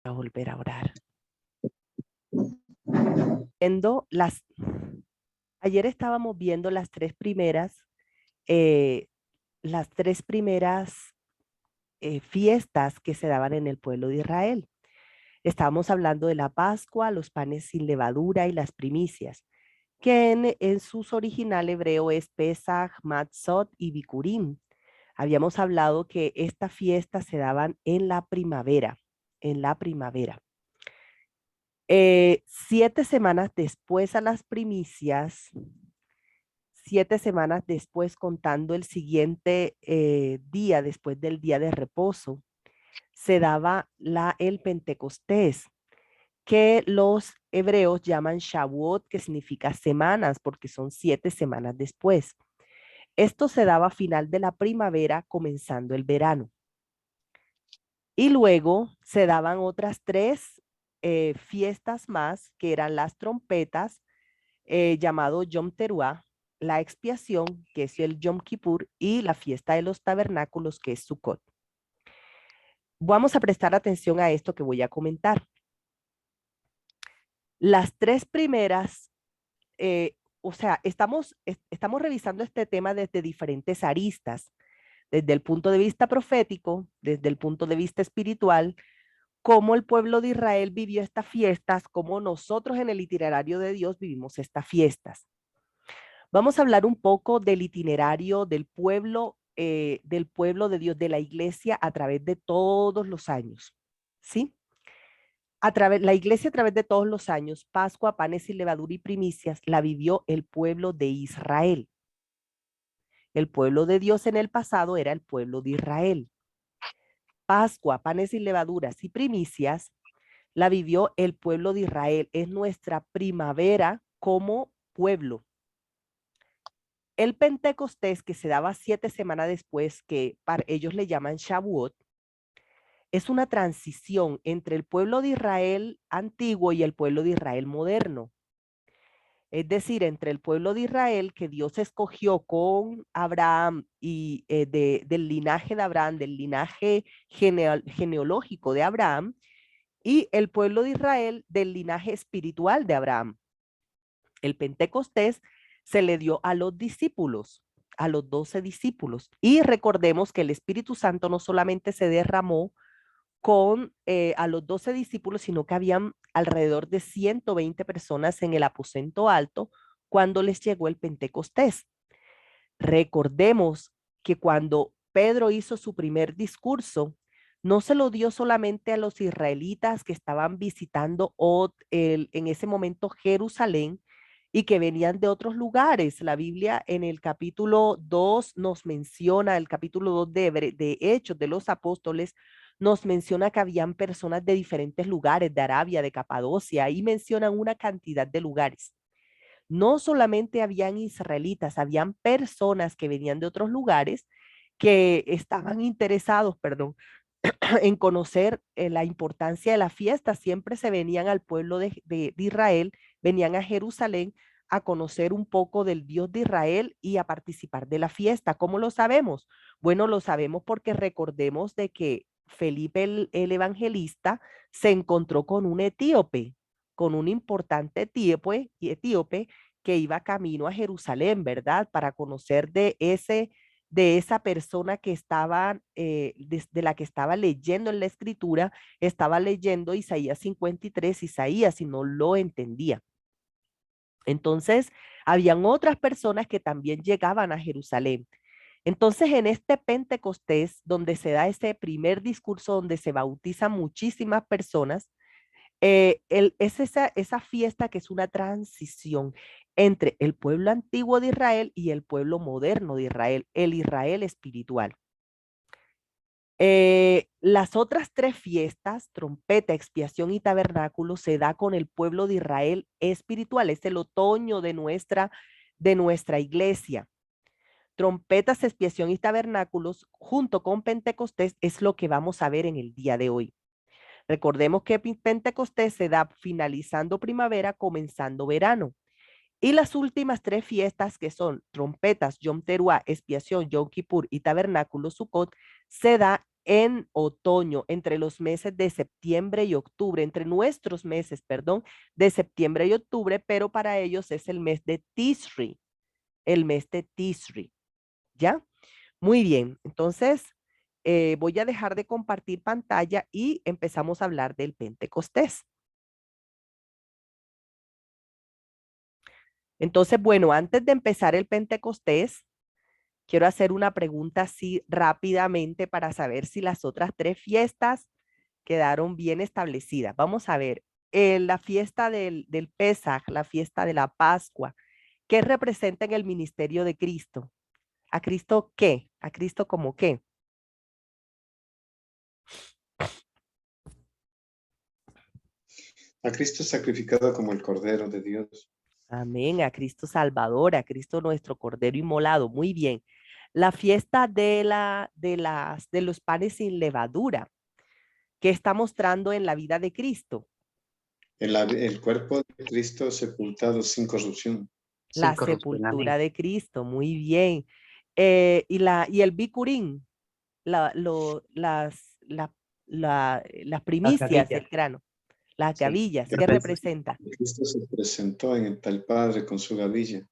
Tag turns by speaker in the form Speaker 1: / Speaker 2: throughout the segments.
Speaker 1: A volver a orar. Viendo ayer estábamos viendo eh, las tres primeras fiestas que se daban en el pueblo de Israel. Estábamos hablando de la Pascua, los panes sin levadura y las primicias, que en sus original hebreo es Pesach, Matzot y Bikurim. Habíamos hablado que estas fiestas se daban en la primavera, en la primavera. 7 semanas después a las primicias, 7 semanas después contando el siguiente día después del día de reposo, se daba el Pentecostés, que los hebreos llaman Shavuot, que significa semanas, porque son 7 semanas después. Esto se daba a final de la primavera, comenzando el verano. Y luego se daban otras 3 fiestas más, que eran las trompetas, llamado Yom Teruah, la expiación, que es el Yom Kippur, y la fiesta de los tabernáculos, que es Sukkot. Vamos a prestar atención a esto que voy a comentar. Las 3 primeras, o sea, estamos revisando este tema desde diferentes aristas, desde el punto de vista profético, desde el punto de vista espiritual, cómo el pueblo de Israel vivió estas fiestas, cómo nosotros en el itinerario de Dios vivimos estas fiestas. Vamos a hablar un poco del itinerario del pueblo de Dios, de la iglesia a través de todos los años, ¿sí? La iglesia a través de todos los años, Pascua, panes sin levadura y primicias, la vivió el pueblo de Israel. El pueblo de Dios en el pasado era el pueblo de Israel. Pascua, panes sin levaduras y primicias, la vivió el pueblo de Israel. Es nuestra primavera como pueblo. El Pentecostés, que se daba 7 semanas después, que para ellos le llaman Shavuot, es una transición entre el pueblo de Israel antiguo y el pueblo de Israel moderno. Es decir, entre el pueblo de Israel que Dios escogió con Abraham y del linaje de Abraham, del linaje genealógico de Abraham, y el pueblo de Israel del linaje espiritual de Abraham. El Pentecostés se le dio a los discípulos, a los 12 discípulos. Y recordemos que el Espíritu Santo no solamente se derramó a los 12 discípulos, sino que habían alrededor de 120 personas en el aposento alto cuando les llegó el Pentecostés. Recordemos que cuando Pedro hizo su primer discurso, no se lo dio solamente a los israelitas que estaban visitando en ese momento Jerusalén y que venían de otros lugares. La Biblia en el capítulo 2 nos menciona, el capítulo 2 de Hechos de los Apóstoles, nos menciona que habían personas de diferentes lugares, de Arabia, de Capadocia, y mencionan una cantidad de lugares. No solamente habían israelitas, habían personas que venían de otros lugares que estaban interesados, perdón, en conocer la importancia de la fiesta. Siempre se venían al pueblo de Israel, venían a Jerusalén a conocer un poco del Dios de Israel y a participar de la fiesta. ¿Cómo lo sabemos? Bueno, lo sabemos porque recordemos de que Felipe el evangelista se encontró con un etíope, con un importante etíope que iba camino a Jerusalén, ¿verdad? Para conocer de esa persona que estaba, de la que estaba leyendo en la escritura, estaba leyendo Isaías 53, Isaías, y no lo entendía. Entonces, habían otras personas que también llegaban a Jerusalén. Entonces, en este Pentecostés, donde se da ese primer discurso, donde se bautizan muchísimas personas, es esa fiesta que es una transición entre el pueblo antiguo de Israel y el pueblo moderno de Israel, el Israel espiritual. Las otras 3 fiestas, trompeta, expiación y tabernáculo, se da con el pueblo de Israel espiritual. Es el otoño de nuestra iglesia. Trompetas, expiación y tabernáculos, junto con Pentecostés, es lo que vamos a ver en el día de hoy. Recordemos que Pentecostés se da finalizando primavera, comenzando verano. Y las últimas 3 fiestas, que son trompetas, Yom Teruah, expiación, Yom Kippur y tabernáculo, Sukkot, se da en otoño, entre los meses de septiembre y octubre, entre nuestros meses, perdón, de septiembre y octubre, pero para ellos es el mes de Tisri, el mes de Tisri, ¿ya? Muy bien, entonces voy a dejar de compartir pantalla y empezamos a hablar del Pentecostés. Entonces, bueno, antes de empezar el Pentecostés, quiero hacer una pregunta así rápidamente para saber si las otras tres fiestas quedaron bien establecidas. Vamos a ver, la fiesta del Pesaj, la fiesta de la Pascua, ¿qué representa en el ministerio de Cristo? ¿A Cristo qué? ¿A Cristo como qué?
Speaker 2: A Cristo sacrificado como el Cordero de Dios.
Speaker 1: Amén, a Cristo Salvador, a Cristo nuestro Cordero inmolado. Muy bien. La fiesta de los panes sin levadura, ¿qué está mostrando en la vida de Cristo?
Speaker 2: El cuerpo de Cristo sepultado sin corrupción.
Speaker 1: La
Speaker 3: Sin corrupción,
Speaker 1: sepultura
Speaker 3: amén.
Speaker 1: de Cristo, muy bien. Y el bicurín, las
Speaker 3: Las
Speaker 1: primicias del
Speaker 3: gavillas.
Speaker 1: grano, las
Speaker 2: Sí.
Speaker 1: gavillas,
Speaker 2: Que
Speaker 1: ¿qué representa?
Speaker 2: Cristo se presentó ante el Padre con su gavilla.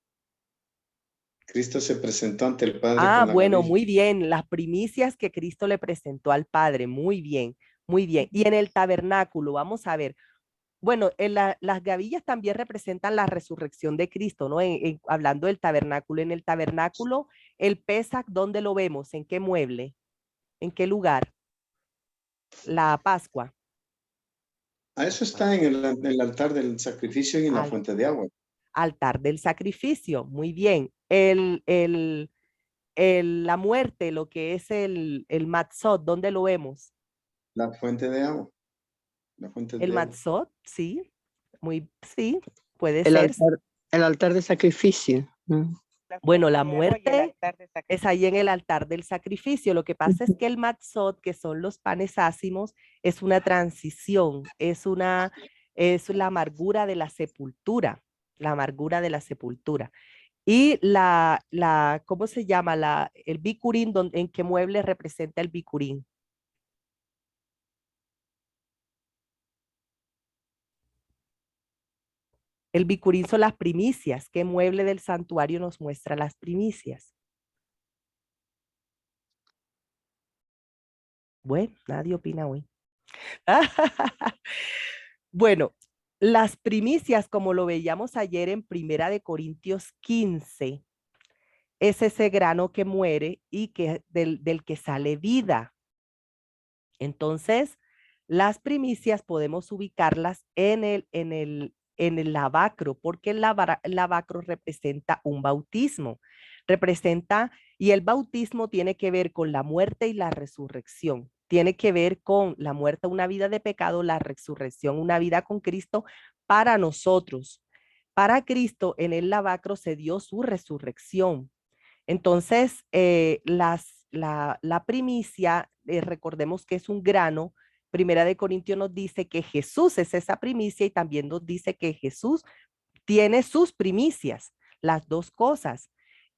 Speaker 2: Cristo se presentó ante el Padre
Speaker 1: Ah,
Speaker 2: con la
Speaker 1: bueno,
Speaker 2: gavilla.
Speaker 1: muy bien, las primicias que Cristo le presentó al Padre, muy bien, muy bien. Y en el tabernáculo, vamos a ver, bueno, las gavillas también representan la resurrección de Cristo, ¿no? Hablando del tabernáculo, en el tabernáculo, el Pesaj, ¿dónde lo vemos? ¿En qué mueble? ¿En qué lugar? La Pascua.
Speaker 2: A eso está en el altar del sacrificio y en la
Speaker 1: Al,
Speaker 2: fuente de agua.
Speaker 1: altar del sacrificio, muy bien. La muerte, lo que es el matzot, ¿dónde lo vemos?
Speaker 2: La fuente de agua. La fuente
Speaker 1: El
Speaker 2: de agua.
Speaker 1: matzot, sí, sí, puede
Speaker 3: El
Speaker 1: ser.
Speaker 3: altar, el altar de sacrificio, ¿no?
Speaker 1: Bueno, la muerte es ahí en el altar del sacrificio. Lo que pasa es que el matzot, que son los panes ácimos, es una transición, es la amargura de la sepultura, la amargura de la sepultura. Y ¿cómo se llama? El bicurín, ¿en qué mueble representa el bicurín? El bicurín son las primicias. ¿Qué mueble del santuario nos muestra las primicias? Bueno, nadie opina hoy. Bueno, las primicias, como lo veíamos ayer en Primera de Corintios 15, es ese grano que muere y del que sale vida. Entonces, las primicias podemos ubicarlas en el lavacro, porque el lavacro representa un bautismo, y el bautismo tiene que ver con la muerte y la resurrección. Tiene que ver con la muerte, una vida de pecado, la resurrección, una vida con Cristo para nosotros. Para Cristo, en el lavacro se dio su resurrección. Entonces, la primicia, recordemos que es un grano. Primera de Corintios nos dice que Jesús es esa primicia y también nos dice que Jesús tiene sus primicias, las dos cosas.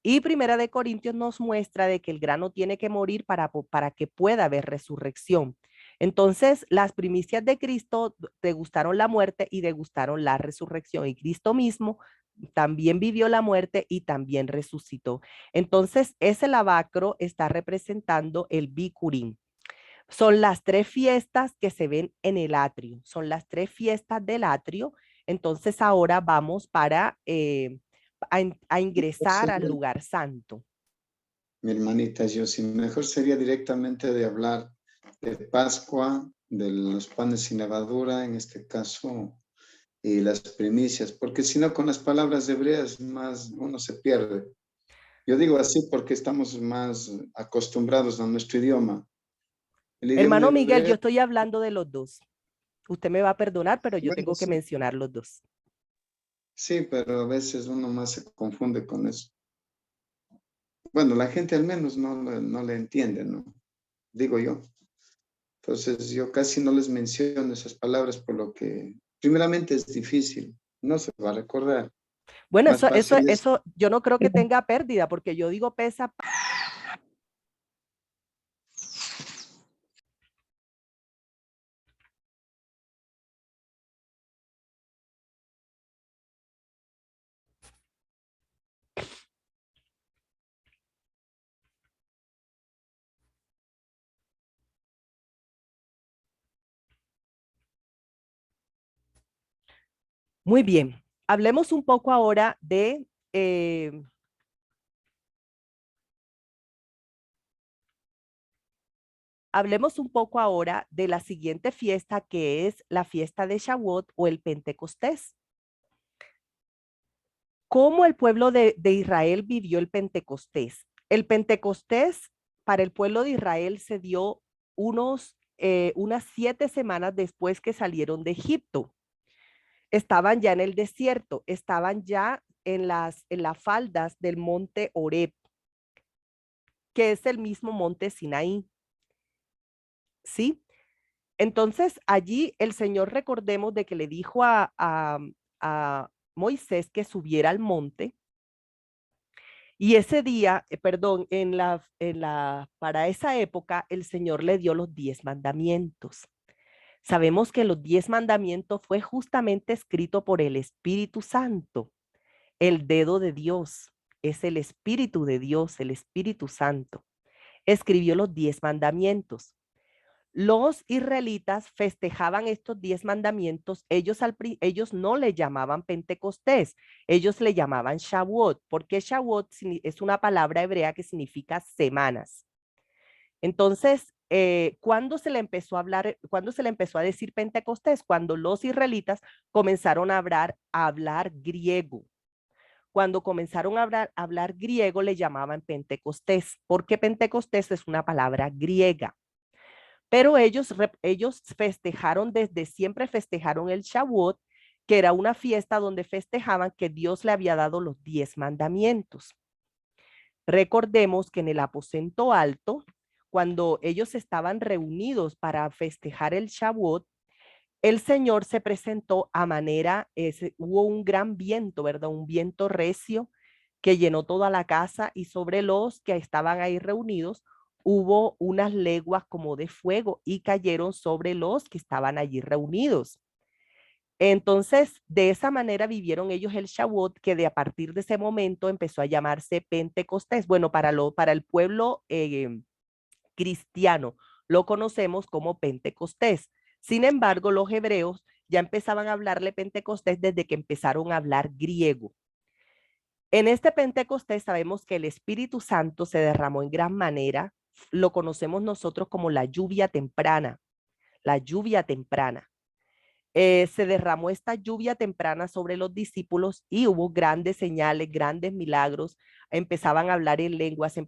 Speaker 1: Y Primera de Corintios nos muestra de que el grano tiene que morir para que pueda haber resurrección. Entonces, las primicias de Cristo degustaron la muerte y degustaron la resurrección. Y Cristo mismo también vivió la muerte y también resucitó. Entonces, ese lavacro está representando el bicurín. Son las tres fiestas que se ven en el atrio, son las tres fiestas del atrio. Entonces, ahora vamos a ingresar al lugar santo.
Speaker 2: Mi hermanita, yo sí, mejor sería directamente de hablar de Pascua, de los panes sin levadura, en este caso, y las primicias, porque si no con las palabras hebreas más uno se pierde. Yo digo así porque estamos más acostumbrados a nuestro idioma. El idioma
Speaker 1: Hermano Miguel, yo
Speaker 2: hebreo,
Speaker 1: estoy hablando de los dos. Usted me va a perdonar, pero yo
Speaker 2: bueno,
Speaker 1: tengo que
Speaker 2: sí,
Speaker 1: mencionar los dos.
Speaker 2: sí, pero a veces uno más se confunde con eso. Bueno, la gente al menos no le entiende, ¿no? Digo yo. Entonces yo casi no les menciono esas palabras por lo que primeramente es difícil, no se va a recordar.
Speaker 1: Bueno,
Speaker 2: Más fácil es,
Speaker 1: eso yo no creo que tenga pérdida, porque yo digo pesa. Muy bien. Hablemos un poco ahora de hablemos un poco ahora de la siguiente fiesta, que es la fiesta de Shavuot o el Pentecostés. ¿Cómo el pueblo de Israel vivió el Pentecostés? El Pentecostés para el pueblo de Israel se dio unas 7 semanas después que salieron de Egipto. Estaban ya en el desierto, estaban ya en las faldas del monte Horeb, que es el mismo monte Sinaí. ¿Sí? Entonces allí el Señor, recordemos de que le dijo a Moisés que subiera al monte, y ese día, perdón, para esa época el Señor le dio los 10 mandamientos. Sabemos que los 10 mandamientos fue justamente escrito por el Espíritu Santo, el dedo de Dios, es el Espíritu de Dios, el Espíritu Santo. Escribió los 10 mandamientos. Los israelitas festejaban estos 10 mandamientos. Ellos no le llamaban Pentecostés, ellos le llamaban Shavuot, porque Shavuot es una palabra hebrea que significa semanas. Entonces, ¿cuándo se le empezó a decir Pentecostés? Cuando los israelitas comenzaron a hablar griego. Cuando comenzaron a hablar griego, le llamaban Pentecostés, porque Pentecostés es una palabra griega. Pero ellos festejaron, desde siempre festejaron el Shavuot, que era una fiesta donde festejaban que Dios le había dado los 10 mandamientos. Recordemos que en el aposento alto, cuando ellos estaban reunidos para festejar el Shavuot, el Señor se presentó hubo un gran viento, ¿verdad? Un viento recio que llenó toda la casa, y sobre los que estaban ahí reunidos hubo unas leguas como de fuego y cayeron sobre los que estaban allí reunidos. Entonces, de esa manera vivieron ellos el Shavuot, que a partir de ese momento empezó a llamarse Pentecostés. Bueno, para el pueblo cristiano lo conocemos como Pentecostés. Sin embargo, los hebreos ya empezaban a hablarle Pentecostés desde que empezaron a hablar griego. En este Pentecostés sabemos que el Espíritu Santo se derramó en gran manera. Lo conocemos nosotros como la lluvia temprana. La lluvia temprana. Se derramó esta lluvia temprana sobre los discípulos y hubo grandes señales, grandes milagros. Empezaban a hablar en lenguas,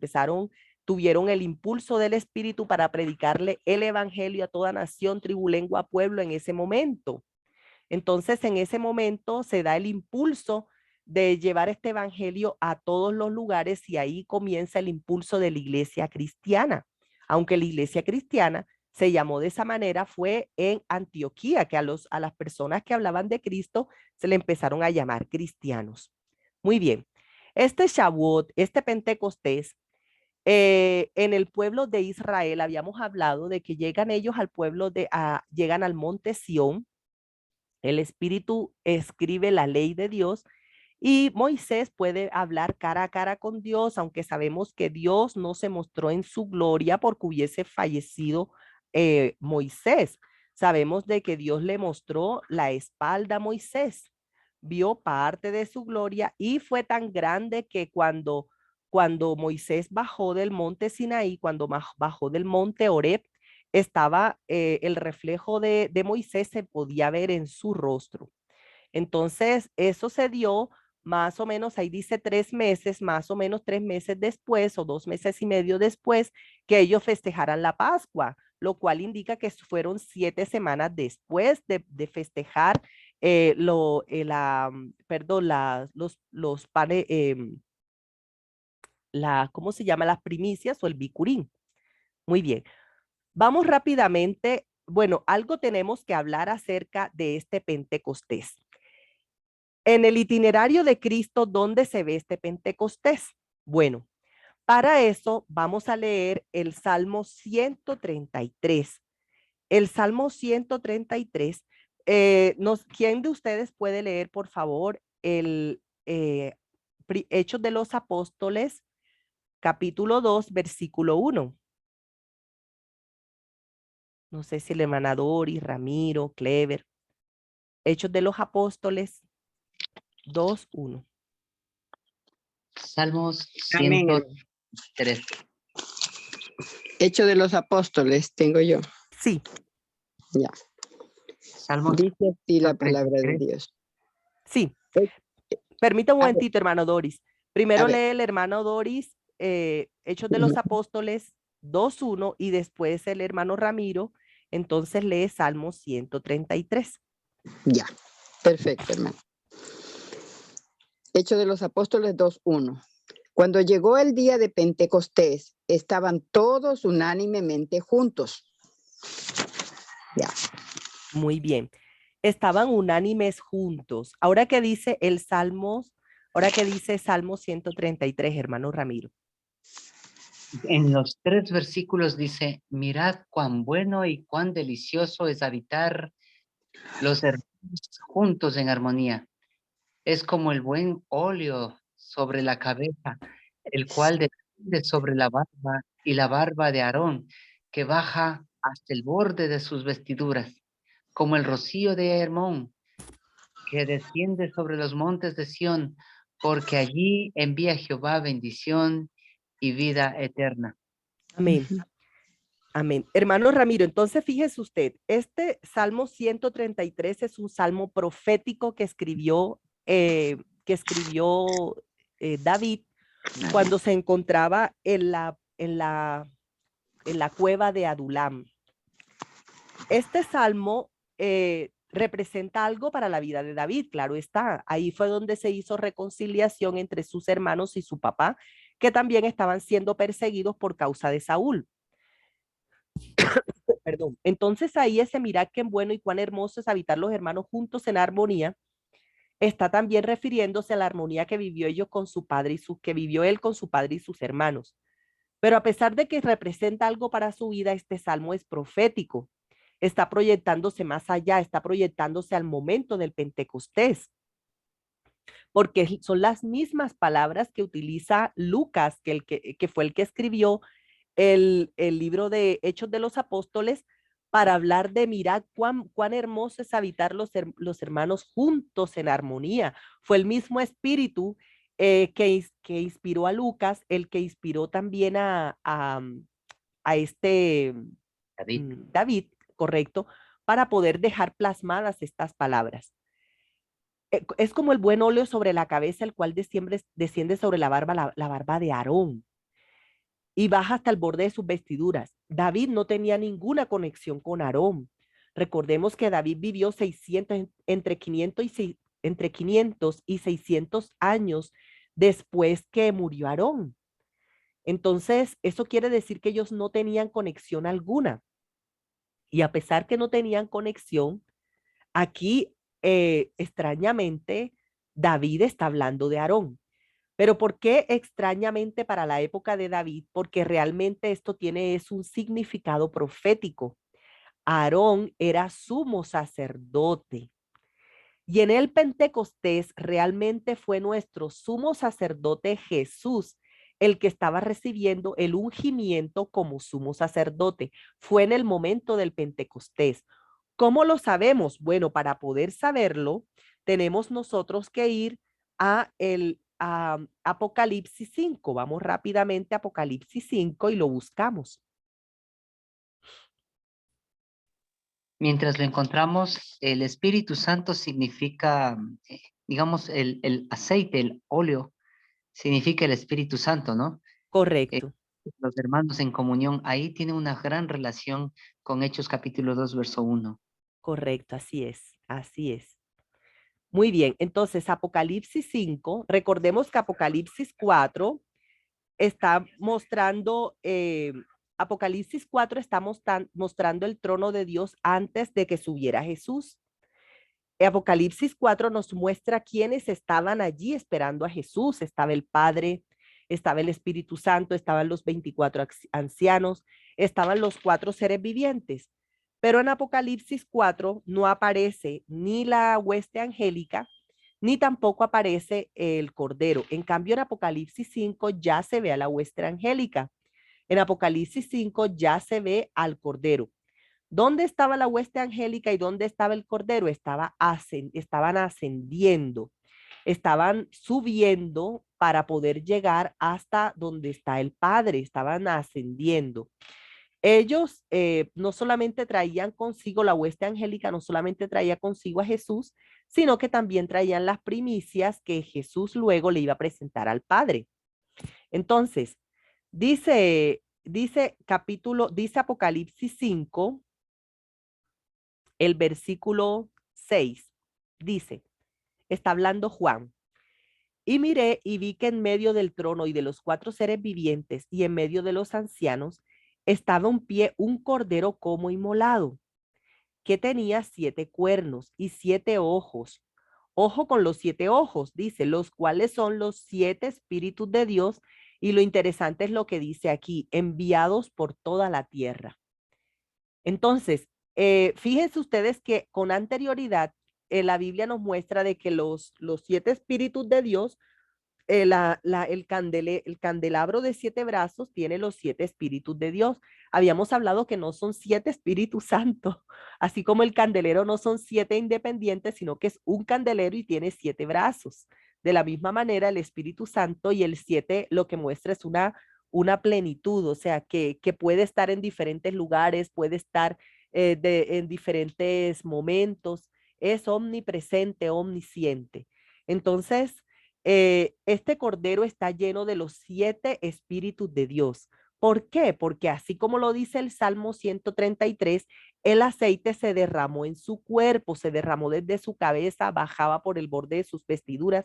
Speaker 1: tuvieron el impulso del Espíritu para predicarle el evangelio a toda nación, tribu, lengua, pueblo en ese momento. Entonces, en ese momento se da el impulso de llevar este evangelio a todos los lugares, y ahí comienza el impulso de la iglesia cristiana. Aunque la iglesia cristiana se llamó de esa manera, fue en Antioquía que a las personas que hablaban de Cristo se le empezaron a llamar cristianos. Muy bien. Este Shavuot, este Pentecostés, en el pueblo de Israel habíamos hablado de que llegan ellos llegan al monte Sión. El Espíritu escribe la ley de Dios y Moisés puede hablar cara a cara con Dios, aunque sabemos que Dios no se mostró en su gloria porque hubiese fallecido Moisés. Sabemos de que Dios le mostró la espalda a Moisés, vio parte de su gloria, y fue tan grande que cuando Moisés bajó del monte Sinaí, cuando bajó del monte Horeb, estaba el reflejo de Moisés, se podía ver en su rostro. Entonces, eso se dio más o menos, ahí dice 3 meses, más o menos 3 meses después o 2 meses y medio después que ellos festejaran la Pascua, lo cual indica que fueron 7 semanas después de festejar perdón, los panes, ¿cómo se llama? Las primicias o el bicurín. Muy bien. Vamos rápidamente. Bueno, algo tenemos que hablar acerca de este Pentecostés. En el itinerario de Cristo, ¿dónde se ve este Pentecostés? Bueno, para eso vamos a leer el Salmo 133. El Salmo 133, ¿quién de ustedes puede leer, por favor, Hechos de los Apóstoles, capítulo 2, versículo 1? No sé si el hermano Dori, Ramiro, Clever. Hechos de los Apóstoles, 2, 1.
Speaker 4: Salmos
Speaker 3: Amén.
Speaker 4: 103.
Speaker 3: Hecho de los Apóstoles, tengo yo.
Speaker 1: Sí,
Speaker 3: Ya.
Speaker 4: Salmos
Speaker 3: Dice así la palabra de
Speaker 4: 133.
Speaker 3: Dios.
Speaker 1: sí. Permita un
Speaker 3: A ver.
Speaker 1: momentito, hermano Doris.
Speaker 3: A
Speaker 1: Primero
Speaker 3: ver.
Speaker 1: lee el hermano Doris, Hechos de los Apóstoles 2:1 y después el hermano Ramiro, entonces lee Salmo 133.
Speaker 3: Ya. Perfecto, hermano. Hecho de los Apóstoles 2:1. Cuando llegó el día de Pentecostés, estaban todos unánimemente juntos. Ya.
Speaker 1: Muy bien. Estaban unánimes juntos. Ahora que dice el Salmo 133, hermano Ramiro.
Speaker 4: En los 3 versículos dice, mirad cuán bueno y cuán delicioso es habitar los hermanos juntos en armonía. Es como el buen óleo sobre la cabeza, el cual desciende sobre la barba y la barba de Aarón, que baja hasta el borde de sus vestiduras, como el rocío de Hermón, que desciende sobre los montes de Sión, porque allí envía Jehová bendición y vida eterna.
Speaker 1: Amén. Amén. Hermano Ramiro, entonces fíjese usted, este Salmo 133 es un salmo profético que escribió David cuando se encontraba en la cueva de Adulam. Este salmo representa algo para la vida de David, claro está. Ahí fue donde se hizo reconciliación entre sus hermanos y su papá, que también estaban siendo perseguidos por causa de Saúl. Perdón. Entonces ahí ese mirad qué bueno y cuán hermoso es habitar los hermanos juntos en armonía. Está también refiriéndose a la armonía que vivió ellos con su padre que vivió él con su padre y sus hermanos. Pero a pesar de que representa algo para su vida, este salmo es profético. Está proyectándose más allá, está proyectándose al momento del Pentecostés, porque son las mismas palabras que utiliza Lucas, que fue el que escribió el libro de Hechos de los Apóstoles, para hablar de mirad cuán hermoso es habitar los hermanos juntos en armonía. Fue el mismo espíritu que inspiró a Lucas, el que inspiró también a este
Speaker 4: David.
Speaker 1: David, correcto, para poder dejar plasmadas estas palabras. Es como el buen óleo sobre la cabeza, el cual desciende sobre la barba, la barba de Aarón, y baja hasta el borde de sus vestiduras. David no tenía ninguna conexión con Aarón. Recordemos que David vivió entre 500 y 600 años después que murió Aarón. Entonces, eso quiere decir que ellos no tenían conexión alguna. Y a pesar que no tenían conexión, aquí extrañamente David está hablando de Aarón. Pero ¿por qué extrañamente para la época de David? Porque realmente esto es un significado profético. Aarón era sumo sacerdote. Y en el Pentecostés realmente fue nuestro sumo sacerdote Jesús el que estaba recibiendo el ungimiento como sumo sacerdote. Fue en el momento del Pentecostés. ¿Cómo lo sabemos? Bueno, para poder saberlo, tenemos nosotros que ir a Apocalipsis 5. Vamos rápidamente a Apocalipsis 5 y lo buscamos.
Speaker 4: Mientras lo encontramos, el Espíritu Santo significa, digamos, el aceite, el óleo, significa el Espíritu Santo, ¿no?
Speaker 1: Correcto,
Speaker 4: Los hermanos en comunión, ahí tiene una gran relación con Hechos capítulo 2, verso 1.
Speaker 1: correcto, así es, así es. Muy bien, entonces Apocalipsis 5, recordemos que Apocalipsis 4 está mostrando, Apocalipsis 4 está mostrando el trono de Dios antes de que subiera Jesús. Apocalipsis 4 nos muestra quiénes estaban allí esperando a Jesús. Estaba el Padre, estaba el Espíritu Santo, estaban los 24 ancianos, estaban los 4 seres vivientes. Pero en Apocalipsis 4 no aparece ni la hueste angélica, ni tampoco aparece el Cordero. En cambio, en Apocalipsis 5 ya se ve a la hueste angélica. En Apocalipsis 5 ya se ve al Cordero. ¿Dónde estaba la hueste angélica y dónde estaba el Cordero? Estaban ascendiendo. estaban subiendo para poder llegar hasta donde está el Padre, estaban ascendiendo. Ellos no solamente traían consigo, la hueste angélica no solamente traía consigo a Jesús, sino que también traían las primicias que Jesús luego le iba a presentar al Padre. Entonces, dice Apocalipsis 5, el versículo 6, dice, está hablando Juan. Y miré y vi que en medio del trono y de los 4 seres vivientes y en medio de los ancianos estaba en pie un cordero como inmolado, que tenía 7 cuernos y 7 ojos. Ojo con los 7 ojos, dice, los cuales son los 7 espíritus de Dios. Y lo interesante es lo que dice aquí, enviados por toda la tierra. Entonces, fíjense ustedes que con anterioridad la Biblia nos muestra de que los 7 espíritus de Dios, el candelabro de 7 brazos tiene los 7 espíritus de Dios. Habíamos hablado que no son 7 espíritus santos, así como el candelero no son 7 independientes, sino que es un candelero y tiene 7 brazos. De la misma manera, el Espíritu Santo y el 7 lo que muestra es una plenitud, o sea, que puede estar en diferentes lugares, puede estar en diferentes momentos, es omnipresente, omnisciente. Entonces, este cordero está lleno de los 7 espíritus de Dios. ¿Por qué? Porque así como lo dice el Salmo 133, el aceite se derramó en su cuerpo, se derramó desde su cabeza, bajaba por el borde de sus vestiduras.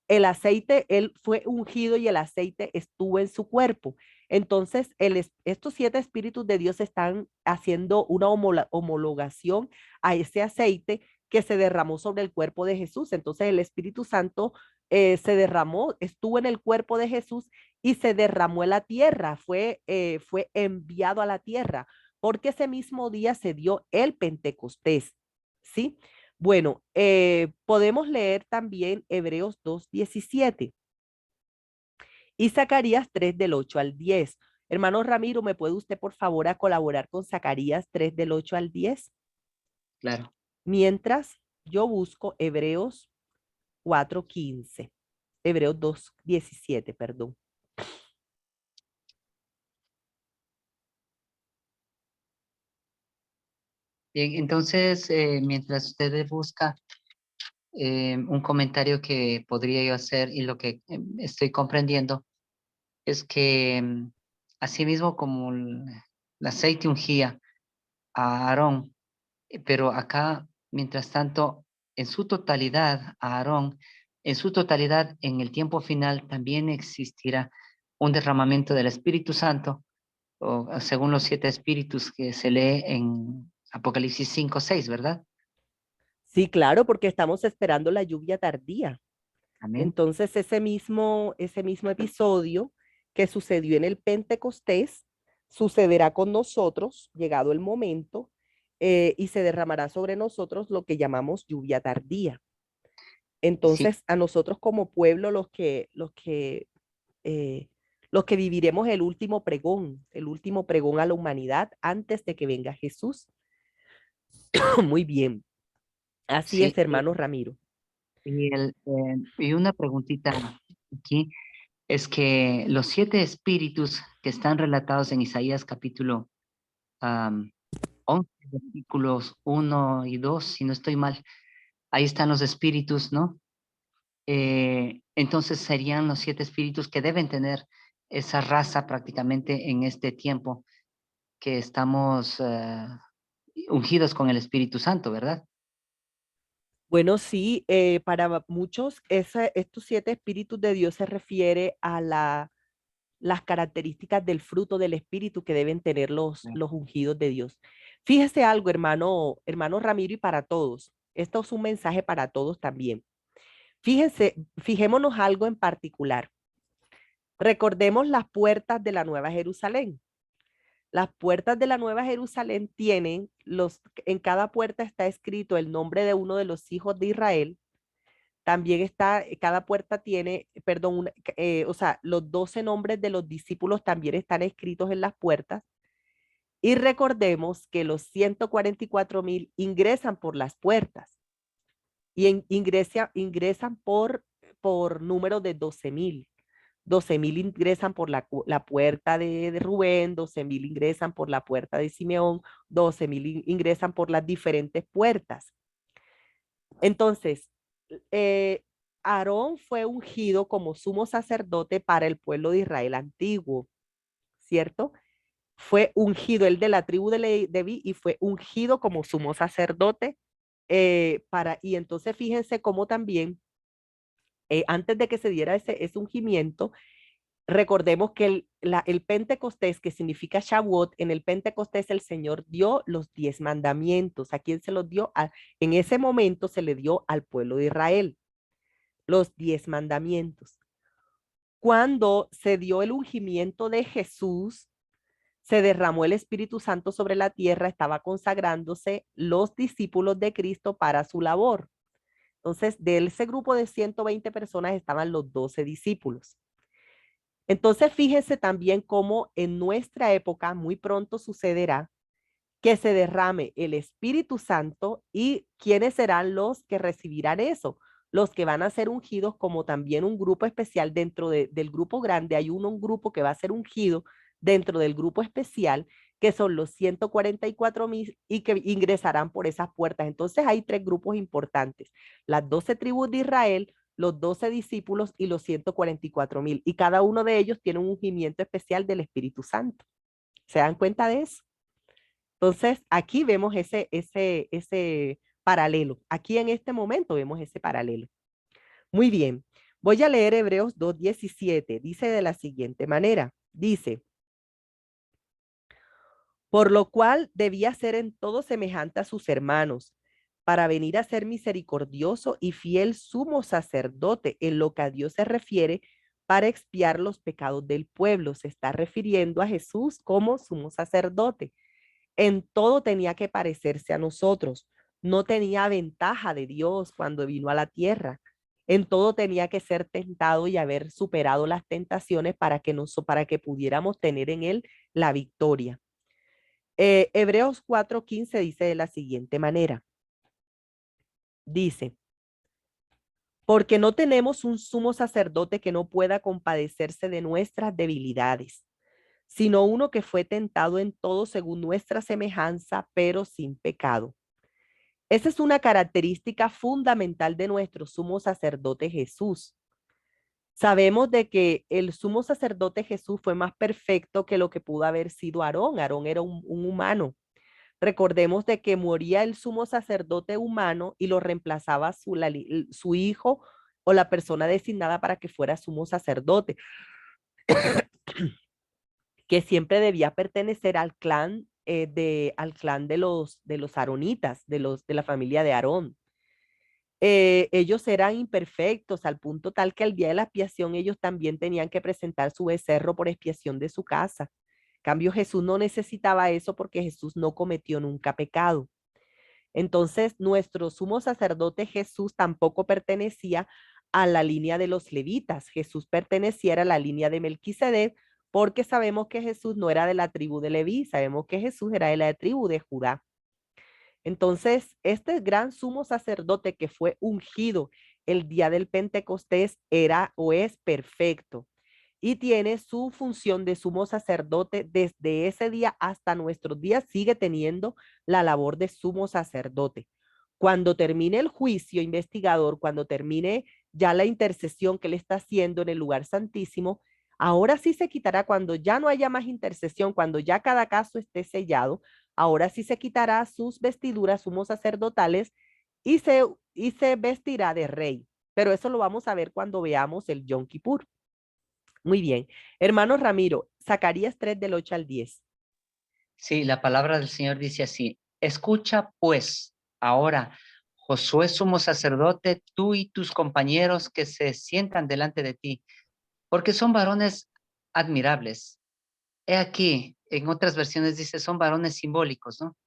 Speaker 1: El aceite, él fue ungido y el aceite estuvo en su cuerpo. Entonces, estos 7 espíritus de Dios están haciendo una homologación a ese aceite que se derramó sobre el cuerpo de Jesús. Entonces, el Espíritu Santo se derramó, estuvo en el cuerpo de Jesús y se derramó en la tierra, fue enviado a la tierra, porque ese mismo día se dio el Pentecostés, ¿sí? Bueno, podemos leer también Hebreos 2:17 y Zacarías 3 del 8 al 10. Hermano Ramiro, ¿me puede usted por favor a colaborar con Zacarías 3 del 8 al 10?
Speaker 4: Claro.
Speaker 1: Mientras yo busco Hebreos 4:15. Hebreos 2:17, perdón.
Speaker 4: Bien, entonces, mientras usted busca un comentario que podría yo hacer y lo que estoy comprendiendo es que asimismo como el aceite ungía a Aarón, pero acá, mientras tanto, en su totalidad, a Aarón, en su totalidad, en el tiempo final, también existirá un derramamiento del Espíritu Santo, o según los 7 espíritus que se lee en Apocalipsis 5:6, ¿verdad?
Speaker 1: Sí, claro, porque estamos esperando la lluvia tardía.
Speaker 4: Amén.
Speaker 1: Entonces, ese mismo episodio que sucedió en el Pentecostés sucederá con nosotros, llegado el momento, y se derramará sobre nosotros lo que llamamos lluvia tardía.
Speaker 4: Sí,
Speaker 1: Entonces, a nosotros como pueblo, eh, los que viviremos el último pregón a la humanidad antes de que venga Jesús. Muy bien. Así
Speaker 4: sí.
Speaker 1: es, hermano Ramiro.
Speaker 4: Y una preguntita aquí es que los 7 espíritus que están relatados en Isaías capítulo 11, versículos 1 y 2, si no estoy mal, ahí están los espíritus, ¿no? Entonces serían los 7 espíritus que deben tener esa raza prácticamente en este tiempo que estamos ungidos con el Espíritu Santo, ¿verdad?
Speaker 1: Bueno, sí, para muchos estos 7 espíritus de Dios se refiere a las características del fruto del espíritu que deben tener los ungidos de Dios. Fíjese algo, hermano Ramiro, y para todos. Esto es un mensaje para todos también. Fijémonos algo en particular. Recordemos las puertas de la Nueva Jerusalén. Las puertas de la Nueva Jerusalén tienen en cada puerta está escrito el nombre de uno de los hijos de Israel. También cada puerta tiene, perdón, o sea, los 12 nombres de los discípulos también están escritos en las puertas. Y recordemos que los 144,000 ingresan por las puertas y ingresan por por número de 12,000. 12,000 ingresan por la puerta de Rubén, 12,000 ingresan por la puerta de Simeón, 12,000 ingresan por las diferentes puertas. Entonces, Aarón fue ungido como sumo sacerdote para el pueblo de Israel antiguo, ¿cierto? Fue ungido el de la tribu de Leví y fue ungido como sumo sacerdote y entonces fíjense cómo también antes de que se diera ese ungimiento, recordemos que el Pentecostés, que significa Shavuot, en el Pentecostés el Señor dio los 10 mandamientos. ¿A quién se los dio? En ese momento se le dio al pueblo de Israel los 10 mandamientos. Cuando se dio el ungimiento de Jesús, se derramó el Espíritu Santo sobre la tierra, estaba consagrándose los discípulos de Cristo para su labor. Entonces, de ese grupo de 120 personas estaban los 12 discípulos. Entonces, fíjense también cómo en nuestra época muy pronto sucederá que se derrame el Espíritu Santo y quiénes serán los que recibirán eso, los que van a ser ungidos como también un grupo especial dentro del grupo grande. Hay un grupo que va a ser ungido dentro del grupo especial, que son los 144,000 y que ingresarán por esas puertas. Entonces hay 3 grupos importantes, las 12 tribus de Israel, los 12 discípulos y los 144,000. Y cada uno de ellos tiene un ungimiento especial del Espíritu Santo. ¿Se dan cuenta de eso? Entonces, aquí vemos ese paralelo. Aquí en este momento vemos ese paralelo. Muy bien. Voy a leer Hebreos 2:17. Dice de la siguiente manera. Dice, por lo cual debía ser en todo semejante a sus hermanos, para venir a ser misericordioso y fiel sumo sacerdote en lo que a Dios se refiere, para expiar los pecados del pueblo. Se está refiriendo a Jesús como sumo sacerdote. En todo tenía que parecerse a nosotros. No tenía ventaja de Dios cuando vino a la tierra. En todo tenía que ser tentado y haber superado las tentaciones para que pudiéramos tener en él la victoria. Hebreos 4:15 dice de la siguiente manera. Dice, porque no tenemos un sumo sacerdote que no pueda compadecerse de nuestras debilidades, sino uno que fue tentado en todo según nuestra semejanza, pero sin pecado. Esa es una característica fundamental de nuestro sumo sacerdote Jesús. Sabemos de que el sumo sacerdote Jesús fue más perfecto que lo que pudo haber sido Aarón. Aarón era un humano. Recordemos de que moría el sumo sacerdote humano y lo reemplazaba su hijo o la persona designada para que fuera sumo sacerdote, que siempre debía pertenecer al clan de los aaronitas, de la familia de Aarón. Ellos eran imperfectos al punto tal que al día de la expiación ellos también tenían que presentar su becerro por expiación de su casa. En cambio, Jesús no necesitaba eso porque Jesús no cometió nunca pecado. Entonces, nuestro sumo sacerdote Jesús tampoco pertenecía a la línea de los levitas. Jesús pertenecía a la línea de Melquisedec, porque sabemos que Jesús no era de la tribu de Leví, sabemos que Jesús era de la tribu de Judá. Entonces, este gran sumo sacerdote que fue ungido el día del Pentecostés era o es perfecto y tiene su función de sumo sacerdote desde ese día hasta nuestros días, sigue teniendo la labor de sumo sacerdote. Cuando termine el juicio investigador, cuando termine ya la intercesión que él está haciendo en el lugar santísimo, ahora sí se quitará cuando ya no haya más intercesión, cuando ya cada caso esté sellado, ahora sí se quitará sus vestiduras sumos sacerdotales y se vestirá de rey. Pero eso lo vamos a ver cuando veamos el Yom Kippur. Muy bien. Hermano Ramiro, Zacarías 3 del 8 al 10.
Speaker 4: Sí, la palabra del Señor dice así, escucha pues ahora, Josué sumo sacerdote, tú y tus compañeros que se sientan delante de ti, porque son varones admirables. He aquí, en otras versiones dice, son varones simbólicos, ¿no?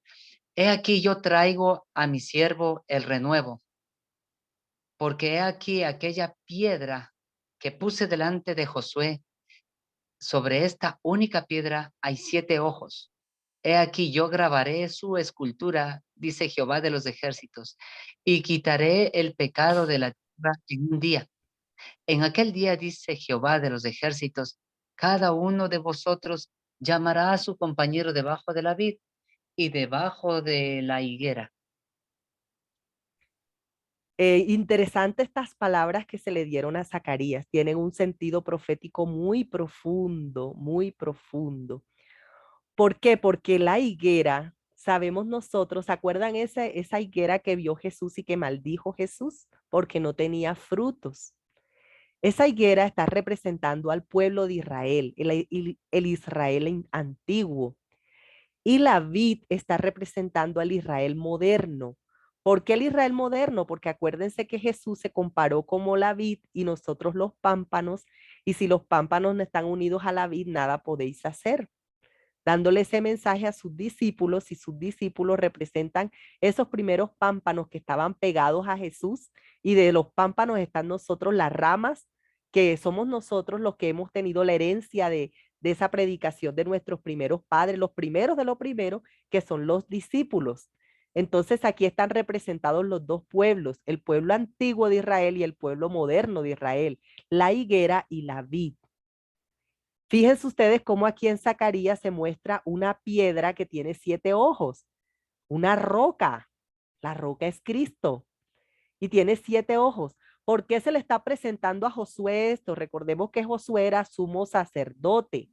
Speaker 4: He aquí yo traigo a mi siervo el renuevo, porque he aquí aquella piedra que puse delante de Josué, sobre esta única piedra hay 7 ojos. He aquí yo grabaré su escultura, dice Jehová de los ejércitos, y quitaré el pecado de la tierra en un día. En aquel día dice Jehová de los ejércitos, cada uno de vosotros llamará a su compañero debajo de la vid y debajo de la higuera.
Speaker 1: Interesante estas palabras que se le dieron a Zacarías. Tienen un sentido profético muy profundo, muy profundo. ¿Por qué? Porque la higuera, sabemos nosotros, ¿se acuerdan esa higuera que vio Jesús y que maldijo Jesús? Porque no tenía frutos. Esa higuera está representando al pueblo de Israel, el Israel antiguo. Y la vid está representando al Israel moderno. ¿Por qué el Israel moderno? Porque acuérdense que Jesús se comparó como la vid y nosotros los pámpanos, y si los pámpanos no están unidos a la vid, nada podéis hacer. Dándole ese mensaje a sus discípulos, y sus discípulos representan esos primeros pámpanos que estaban pegados a Jesús, y de los pámpanos están nosotros las ramas, que somos nosotros los que hemos tenido la herencia de esa predicación de nuestros primeros padres, los primeros de lo primero, que son los discípulos. Entonces aquí están representados los dos pueblos, el pueblo antiguo de Israel y el pueblo moderno de Israel, la higuera y la vid. Fíjense ustedes cómo aquí en Zacarías se muestra una piedra que tiene 7 ojos, una roca. La roca es Cristo y tiene 7 ojos. ¿Por qué se le está presentando a Josué esto? Recordemos que Josué era sumo sacerdote.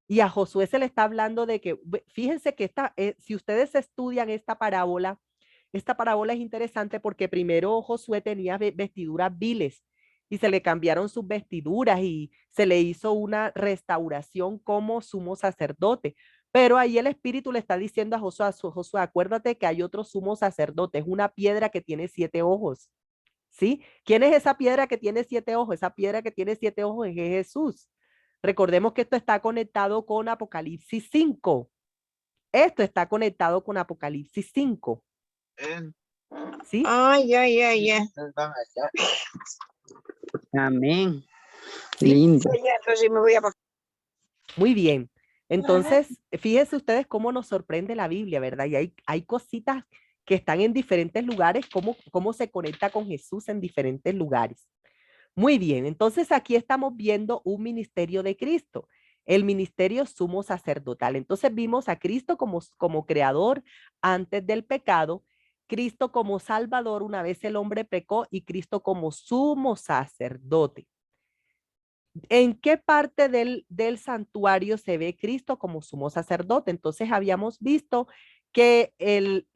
Speaker 1: Y a Josué se le está hablando de que, fíjense que si ustedes estudian esta parábola es interesante porque primero Josué tenía vestiduras viles y se le cambiaron sus vestiduras y se le hizo una restauración como sumo sacerdote. Pero ahí el Espíritu le está diciendo a Josué, acuérdate que hay otro sumo sacerdote, es una piedra que tiene 7 ojos. ¿Sí? ¿Quién es esa piedra que tiene 7 ojos? Esa piedra que tiene 7 ojos es Jesús. Recordemos que esto está conectado con Apocalipsis 5. Esto está conectado con Apocalipsis 5. ¿Sí?
Speaker 3: Ay, ay, ay, ay. Amén.
Speaker 1: ¿Sí?
Speaker 3: Lindo. Entonces me voy a...
Speaker 1: Muy bien. Entonces, fíjense ustedes cómo nos sorprende la Biblia, ¿verdad? Y hay cositas que están en diferentes lugares, cómo se conecta con Jesús en diferentes lugares. Muy bien, entonces aquí estamos viendo un ministerio de Cristo, el ministerio sumo sacerdotal. Entonces vimos a Cristo como creador antes del pecado, Cristo como salvador una vez el hombre pecó y Cristo como sumo sacerdote. ¿En qué parte del santuario se ve Cristo como sumo sacerdote? Entonces habíamos visto que el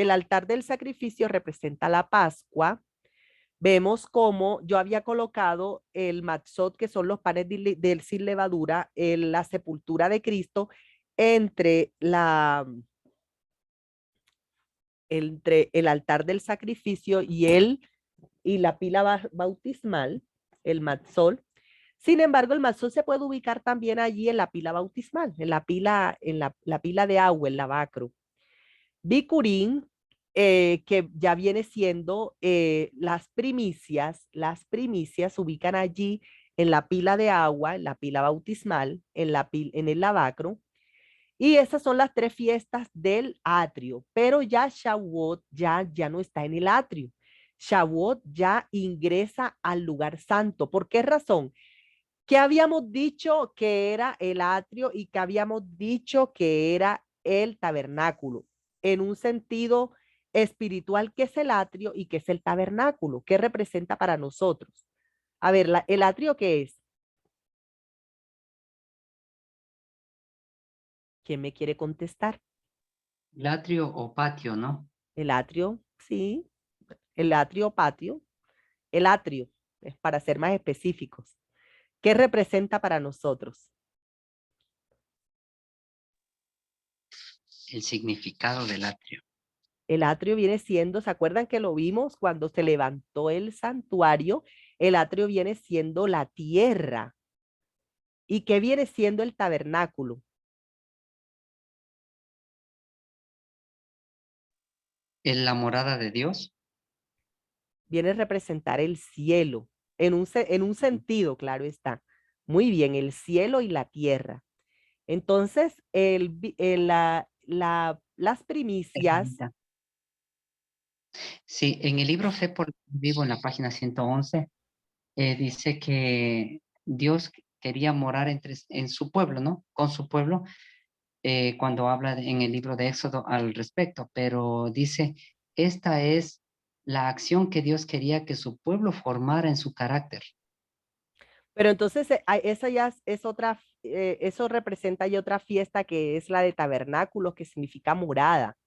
Speaker 1: altar del sacrificio representa la Pascua. Vemos cómo yo había colocado el matzot, que son los panes del sin levadura, en la sepultura de Cristo, entre el altar del sacrificio y la pila bautismal, el matzol. Sin embargo, el matzol se puede ubicar también allí en la pila bautismal, en la pila de agua, el lavacro. Bicurín, que ya viene siendo las primicias se ubican allí en la pila de agua, en la pila bautismal, en el lavacro. Y esas son las 3 fiestas del atrio, pero ya Shavuot ya no está en el atrio. Shavuot ya ingresa al lugar santo. ¿Por qué razón? ¿Qué habíamos dicho que era el atrio y que habíamos dicho que era el tabernáculo? En un sentido espiritual, ¿qué es el atrio y qué es el tabernáculo? ¿Qué representa para nosotros? A ver, ¿el atrio qué es? ¿Quién me quiere contestar?
Speaker 4: El atrio o patio, ¿no?
Speaker 1: El atrio, sí. El atrio o patio. El atrio, es para ser más específicos. ¿Qué representa para nosotros?
Speaker 4: El significado del atrio.
Speaker 1: El atrio viene siendo, ¿se acuerdan que lo vimos cuando se levantó el santuario? El atrio viene siendo la tierra. ¿Y qué viene siendo el tabernáculo?
Speaker 4: ¿Es la morada de Dios?
Speaker 1: Viene a representar el cielo, en un sentido, claro está. Muy bien, el cielo y la tierra. Entonces, las primicias.
Speaker 4: Hermanita. Sí, en el libro Fe por Vivo, en la página 111, dice que Dios quería morar en su pueblo, ¿no? Con su pueblo, cuando habla en el libro de Éxodo al respecto, pero dice, esta es la acción que Dios quería que su pueblo formara en su carácter.
Speaker 1: Pero entonces esa ya es otra, eso representa ya otra fiesta que es la de tabernáculos, que significa morada.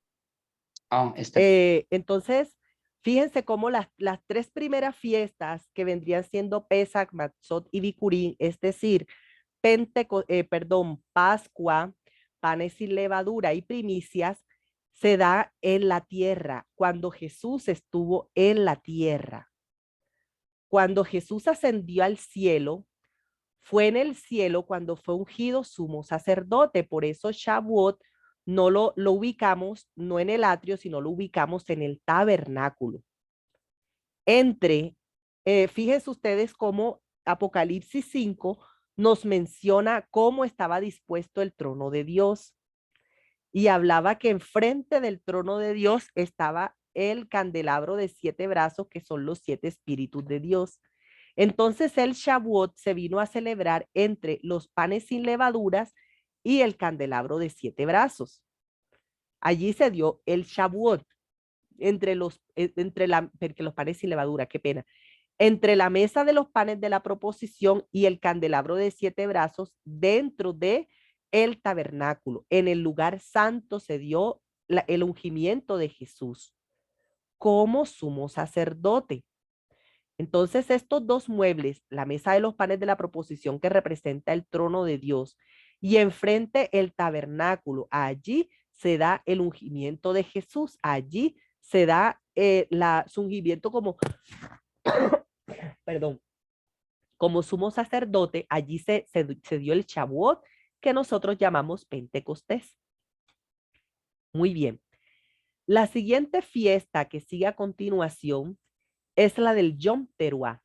Speaker 1: Entonces, fíjense cómo las tres primeras fiestas que vendrían siendo Pesach, Matzot y Bikurim, es decir, Pascua, panes sin levadura y primicias, se da en la tierra, cuando Jesús estuvo en la tierra. Cuando Jesús ascendió al cielo, fue en el cielo cuando fue ungido sumo sacerdote. Por eso Shavuot no lo ubicamos, no en el atrio, sino lo ubicamos en el tabernáculo. Fíjense ustedes cómo Apocalipsis 5 nos menciona cómo estaba dispuesto el trono de Dios. Y hablaba que enfrente del trono de Dios estaba el candelabro de 7 brazos, que son los 7 espíritus de Dios. Entonces el Shavuot se vino a celebrar entre los panes sin levaduras y el candelabro de 7 brazos. Allí se dio el Shavuot entre los panes sin levadura, qué pena, entre la mesa de los panes de la proposición y el candelabro de 7 brazos dentro de el tabernáculo. En el lugar santo se dio el ungimiento de Jesús como sumo sacerdote. Entonces estos dos muebles, la mesa de los panes de la proposición que representa el trono de Dios y enfrente el tabernáculo, allí se da el ungimiento de Jesús, allí se da su ungimiento como, perdón, como sumo sacerdote, allí se dio el Shavuot que nosotros llamamos Pentecostés. Muy bien. La siguiente fiesta que sigue a continuación es la del Yom Teruah.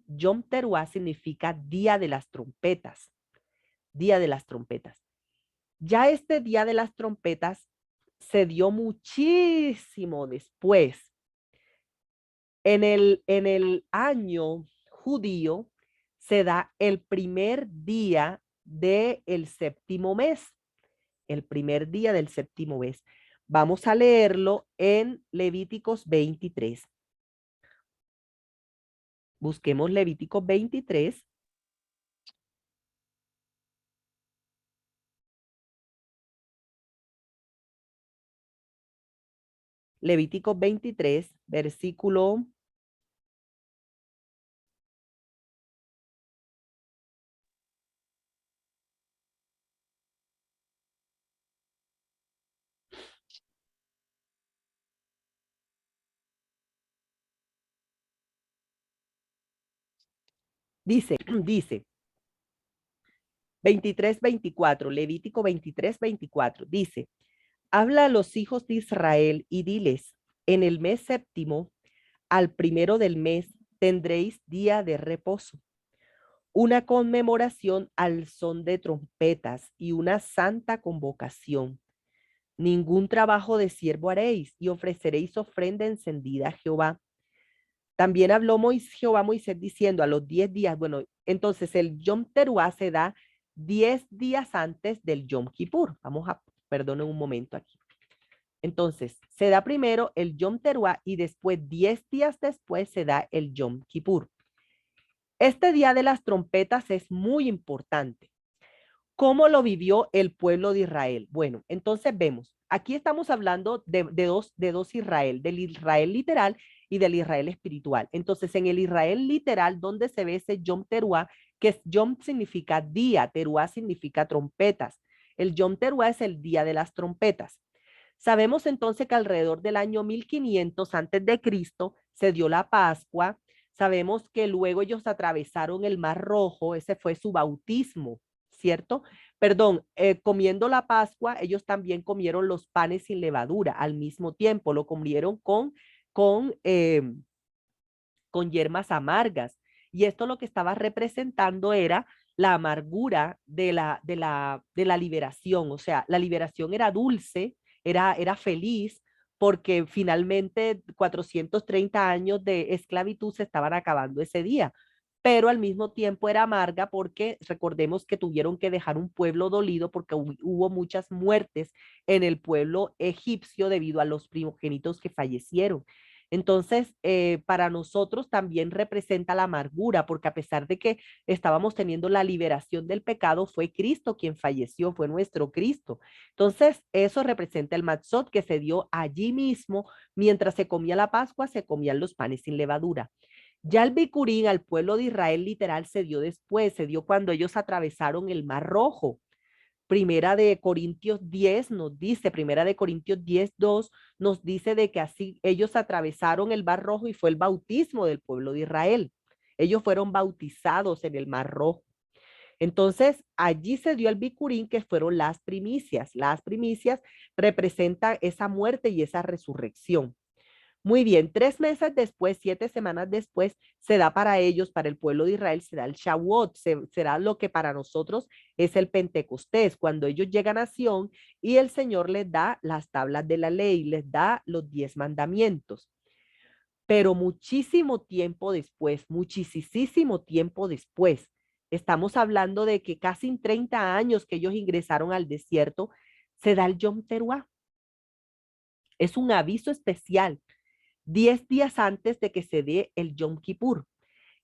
Speaker 1: Yom Teruah significa Día de las Trompetas. Día de las Trompetas. Ya este Día de las Trompetas se dio muchísimo después. En el año judío se da el primer día del séptimo mes. El primer día del séptimo mes. Vamos a leerlo en Levíticos 23. Busquemos Levíticos 23. Levíticos 23, versículo 23, 24, Levítico 23, 24, dice, habla a los hijos de Israel y diles, en el mes séptimo, al primero del mes, tendréis día de reposo, una conmemoración al son de trompetas y una santa convocación. Ningún trabajo de siervo haréis y ofreceréis ofrenda encendida a Jehová. También habló Jehová a Moisés diciendo a los 10 días, bueno, entonces el Yom Teruah se da 10 días antes del Yom Kippur. Perdonen un momento aquí. Entonces, se da primero el Yom Teruah y después, 10 días después, se da el Yom Kippur. Este día de las trompetas es muy importante. ¿Cómo lo vivió el pueblo de Israel? Bueno, entonces vemos, aquí estamos hablando de dos Israel, del Israel literal y del Israel espiritual. Entonces, en el Israel literal, donde se ve ese Yom Teruah, que Yom significa día, Teruah significa trompetas. El Yom Teruah es el día de las trompetas. Sabemos entonces que alrededor del año 1500 antes de Cristo se dio la Pascua. Sabemos que luego ellos atravesaron el Mar Rojo, ese fue su bautismo, ¿cierto? Perdón, comiendo la Pascua, ellos también comieron los panes sin levadura al mismo tiempo, lo comieron con yermas amargas. Y esto lo que estaba representando era la amargura de la liberación, o sea, la liberación era dulce, era feliz, porque finalmente 430 años de esclavitud se estaban acabando ese día, pero al mismo tiempo era amarga porque recordemos que tuvieron que dejar un pueblo dolido porque hubo muchas muertes en el pueblo egipcio debido a los primogénitos que fallecieron. Entonces, para nosotros también representa la amargura, porque a pesar de que estábamos teniendo la liberación del pecado, fue Cristo quien falleció, fue nuestro Cristo. Entonces, eso representa el matzot que se dio allí mismo, mientras se comía la Pascua, se comían los panes sin levadura. Ya el bicurín al pueblo de Israel literal se dio después, se dio cuando ellos atravesaron el Mar Rojo. Primera de Corintios 10 nos dice, Primera de Corintios 10:2 nos dice de que así ellos atravesaron el Mar Rojo y fue el bautismo del pueblo de Israel. Ellos fueron bautizados en el Mar Rojo. Entonces, allí se dio el bicurín, que fueron las primicias. Las primicias representan esa muerte y esa resurrección. Muy bien, 3 meses después, 7 semanas después, se da para ellos, para el pueblo de Israel, se da el Shavuot, será lo que para nosotros es el Pentecostés, cuando ellos llegan a Sión y el Señor les da las tablas de la ley, les da los 10 mandamientos. Pero muchísimo tiempo después, muchísimo tiempo después, estamos hablando de que casi en 30 años que ellos ingresaron al desierto, se da el Yom Teruah. Es un aviso especial 10 días antes de que se dé el Yom Kippur.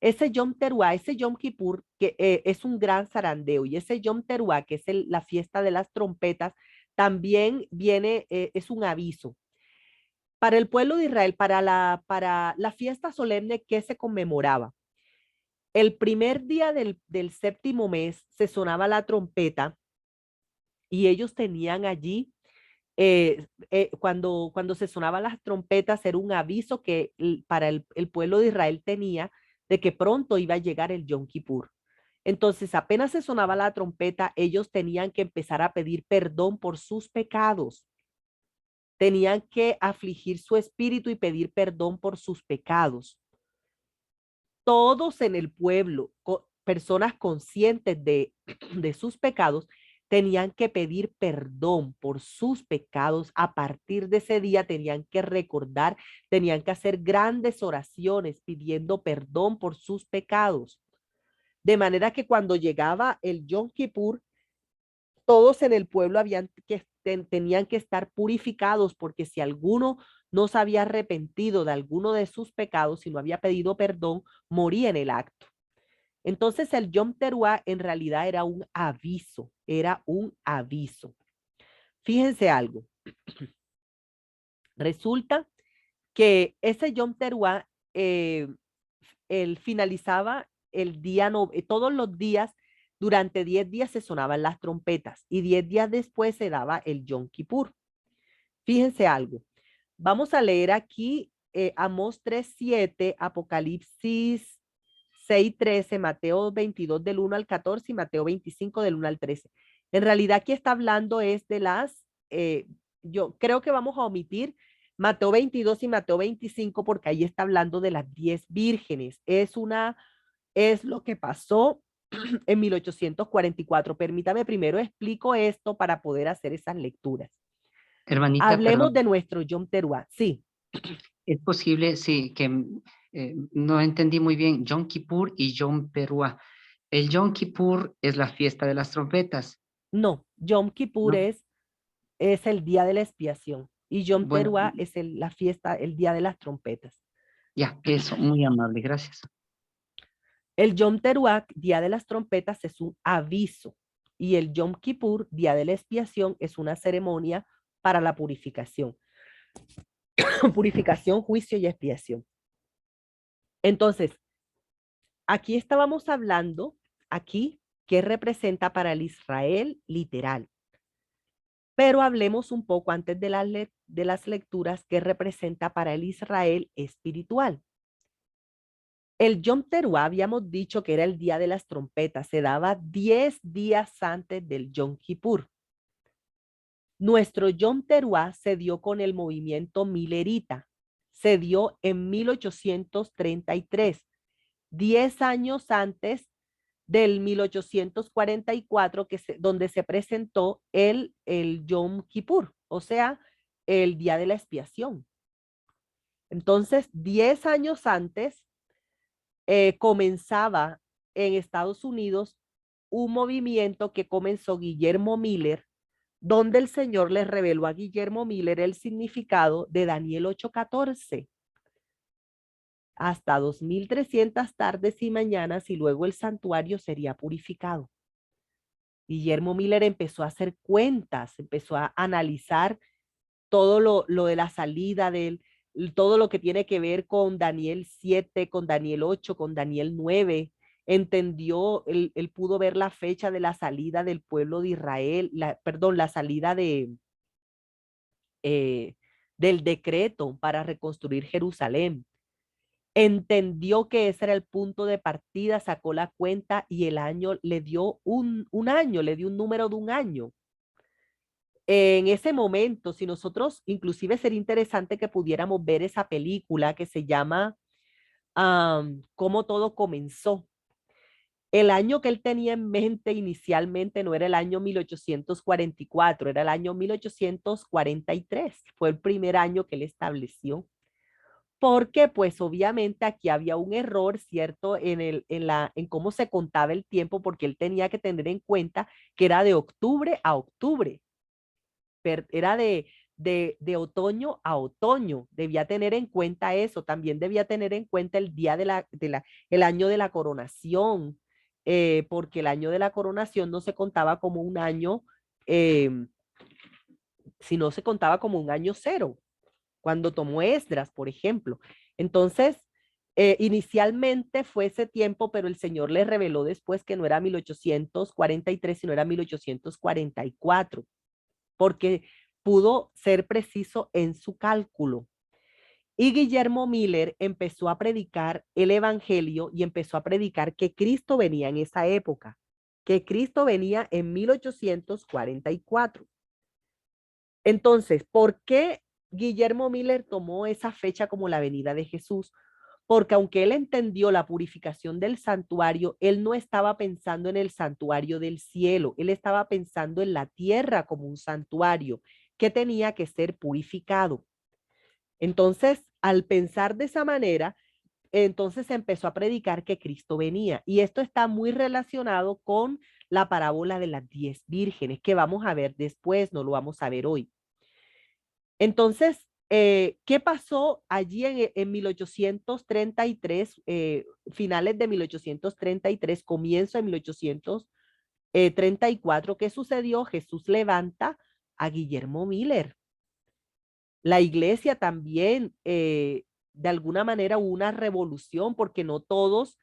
Speaker 1: Ese Yom Teruah, ese Yom Kippur, que es un gran zarandeo, y ese Yom Teruah, que es la fiesta de las trompetas, también viene, es un aviso. Para el pueblo de Israel, para la fiesta solemne que se conmemoraba, el primer día del séptimo mes se sonaba la trompeta y ellos tenían allí cuando se sonaban las trompetas era un aviso que para el pueblo de Israel tenía de que pronto iba a llegar el Yom Kippur. Entonces, apenas se sonaba la trompeta, ellos tenían que empezar a pedir perdón por sus pecados. Tenían que afligir su espíritu y pedir perdón por sus pecados. Todos en el pueblo, personas conscientes de sus pecados, tenían que pedir perdón por sus pecados. A partir de ese día tenían que recordar, tenían que hacer grandes oraciones pidiendo perdón por sus pecados. De manera que cuando llegaba el Yom Kippur, todos en el pueblo tenían que estar purificados, porque si alguno no se había arrepentido de alguno de sus pecados, si no había pedido perdón, moría en el acto. Entonces el Yom Teruah en realidad era un aviso, era un aviso. Fíjense algo. Resulta que ese Yom Teruah, él finalizaba el día, todos los días, durante 10 días se sonaban las trompetas y 10 días después se daba el Yom Kippur. Fíjense algo. Vamos a leer aquí Amós 3:7, Apocalipsis 6:13, Mateo 22 del 1 al 14 y Mateo 25 del 1 al 13. En realidad aquí está hablando es de yo creo que vamos a omitir Mateo 22 y Mateo 25 porque ahí está hablando de las 10 vírgenes. Es lo que pasó en 1844. Permítame primero explico esto para poder hacer esas lecturas.
Speaker 4: Hermanita,
Speaker 1: Hablemos
Speaker 4: perdón.
Speaker 1: de nuestro Yom Teruah. Sí.
Speaker 4: Es posible, sí, que no entendí muy bien Yom Kippur y Yom Teruah. El Yom Kippur es la fiesta de las trompetas,
Speaker 1: No, Yom Kippur
Speaker 4: ¿no?
Speaker 1: es el día de la expiación y Yom
Speaker 4: Bueno,
Speaker 1: Teruah es la fiesta, el día de las trompetas.
Speaker 4: ya, eso, muy amable, gracias.
Speaker 1: El Yom Teruah, día de las trompetas, es un aviso y el Yom Kippur, día de la expiación, es una ceremonia para la purificación. Purificación, juicio y expiación. Entonces, aquí estábamos hablando, aquí, qué representa para el Israel literal. Pero hablemos un poco antes de las lecturas qué representa para el Israel espiritual. El Yom Teruah habíamos dicho que era el día de las trompetas, se daba 10 días antes del Yom Kippur. Nuestro Yom Teruah se dio con el movimiento milerita, se dio en 1833, 10 años antes del 1844, donde se presentó el Yom Kippur, o sea, el día de la expiación. Entonces, 10 años antes, comenzaba en Estados Unidos un movimiento que comenzó Guillermo Miller, donde el Señor le reveló a Guillermo Miller el significado de Daniel 8:14. Hasta 2300 tardes y mañanas y luego el santuario sería purificado. Guillermo Miller empezó a hacer cuentas, empezó a analizar todo lo de la salida de todo lo que tiene que ver con Daniel 7, con Daniel 8, con Daniel 9. Entendió, él pudo ver la fecha de la salida del pueblo de Israel, la salida del decreto para reconstruir Jerusalén. Entendió que ese era el punto de partida, sacó la cuenta y el año le dio un año, le dio un número de un año. En ese momento, si nosotros, inclusive sería interesante que pudiéramos ver esa película que se llama Cómo todo comenzó. El año que él tenía en mente inicialmente no era el año 1844, era el año 1843. Fue el primer año que él estableció. Porque pues obviamente aquí había un error, ¿cierto? En cómo se contaba el tiempo, porque él tenía que tener en cuenta que era de octubre a octubre. Era de otoño a otoño. Debía tener en cuenta eso. También debía tener en cuenta el día el año de la coronación, porque el año de la coronación no se contaba como un año, sino se contaba como un año cero, cuando tomó Esdras, por ejemplo. Entonces, inicialmente fue ese tiempo, pero el Señor le reveló después que no era 1843, sino era 1844, porque pudo ser preciso en su cálculo. Y Guillermo Miller empezó a predicar el evangelio y empezó a predicar que Cristo venía en esa época, que Cristo venía en 1844. Entonces, ¿por qué Guillermo Miller tomó esa fecha como la venida de Jesús? Porque aunque él entendió la purificación del santuario, él no estaba pensando en el santuario del cielo, él estaba pensando en la tierra como un santuario que tenía que ser purificado. Entonces, al pensar de esa manera, entonces empezó a predicar que Cristo venía. Y esto está muy relacionado con la parábola de las 10 vírgenes, que vamos a ver después, no lo vamos a ver hoy. Entonces, ¿qué pasó allí en 1833, finales de 1833, comienzo de 1834? ¿Qué sucedió? Jesús levanta a Guillermo Miller. La iglesia también, de alguna manera, hubo una revolución porque no todas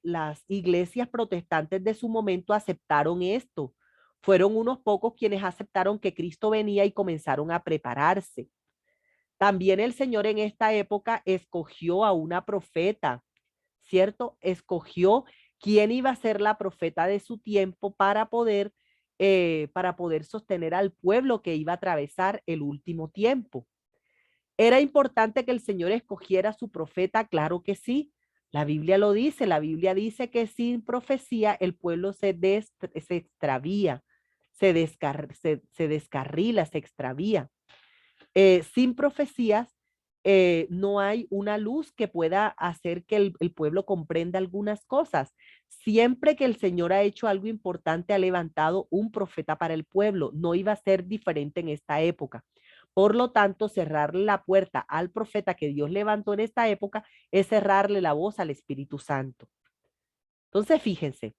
Speaker 1: las iglesias protestantes de su momento aceptaron esto. Fueron unos pocos quienes aceptaron que Cristo venía y comenzaron a prepararse. También el Señor en esta época escogió a una profeta, ¿cierto? Escogió quién iba a ser la profeta de su tiempo para poder sostener al pueblo que iba a atravesar el último tiempo. ¿Era importante que el Señor escogiera a su profeta? Claro que sí. La Biblia lo dice. La Biblia dice que sin profecía el pueblo se extravía, se descarrila, se extravía. Sin profecías, no hay una luz que pueda hacer que el pueblo comprenda algunas cosas. Siempre que el Señor ha hecho algo importante, ha levantado un profeta para el pueblo. No iba a ser diferente en esta época. Por lo tanto, cerrarle la puerta al profeta que Dios levantó en esta época es cerrarle la voz al Espíritu Santo. Entonces, fíjense,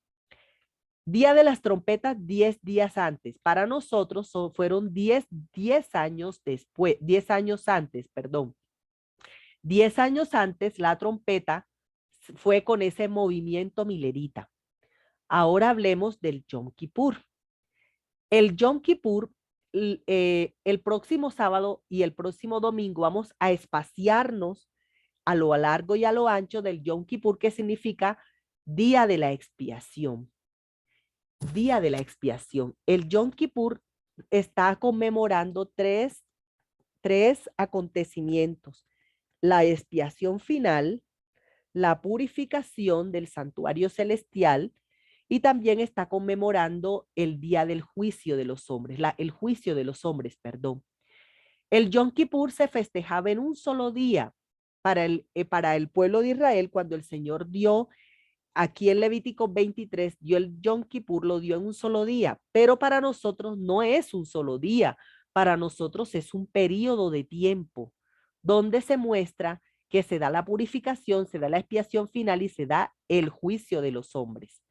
Speaker 1: Día de las Trompetas, 10 días antes. Para nosotros fueron 10 años después, 10 años antes, perdón. 10 años antes la trompeta fue con ese movimiento milerita. Ahora hablemos del Yom Kippur. El Yom Kippur, el próximo sábado y el próximo domingo vamos a espaciarnos a lo largo y a lo ancho del Yom Kippur, que significa Día de la Expiación. Día de la Expiación. El Yom Kippur está conmemorando tres acontecimientos: la expiación final, la purificación del santuario celestial y también está conmemorando el día del juicio de los hombres, el juicio de los hombres, perdón. El Yom Kippur se festejaba en un solo día para el pueblo de Israel cuando el Señor dio, aquí en Levítico 23, dio el Yom Kippur, lo dio en un solo día, pero para nosotros no es un solo día, para nosotros es un periodo de tiempo donde se muestra que se da la purificación, se da la expiación final y se da el juicio de los hombres.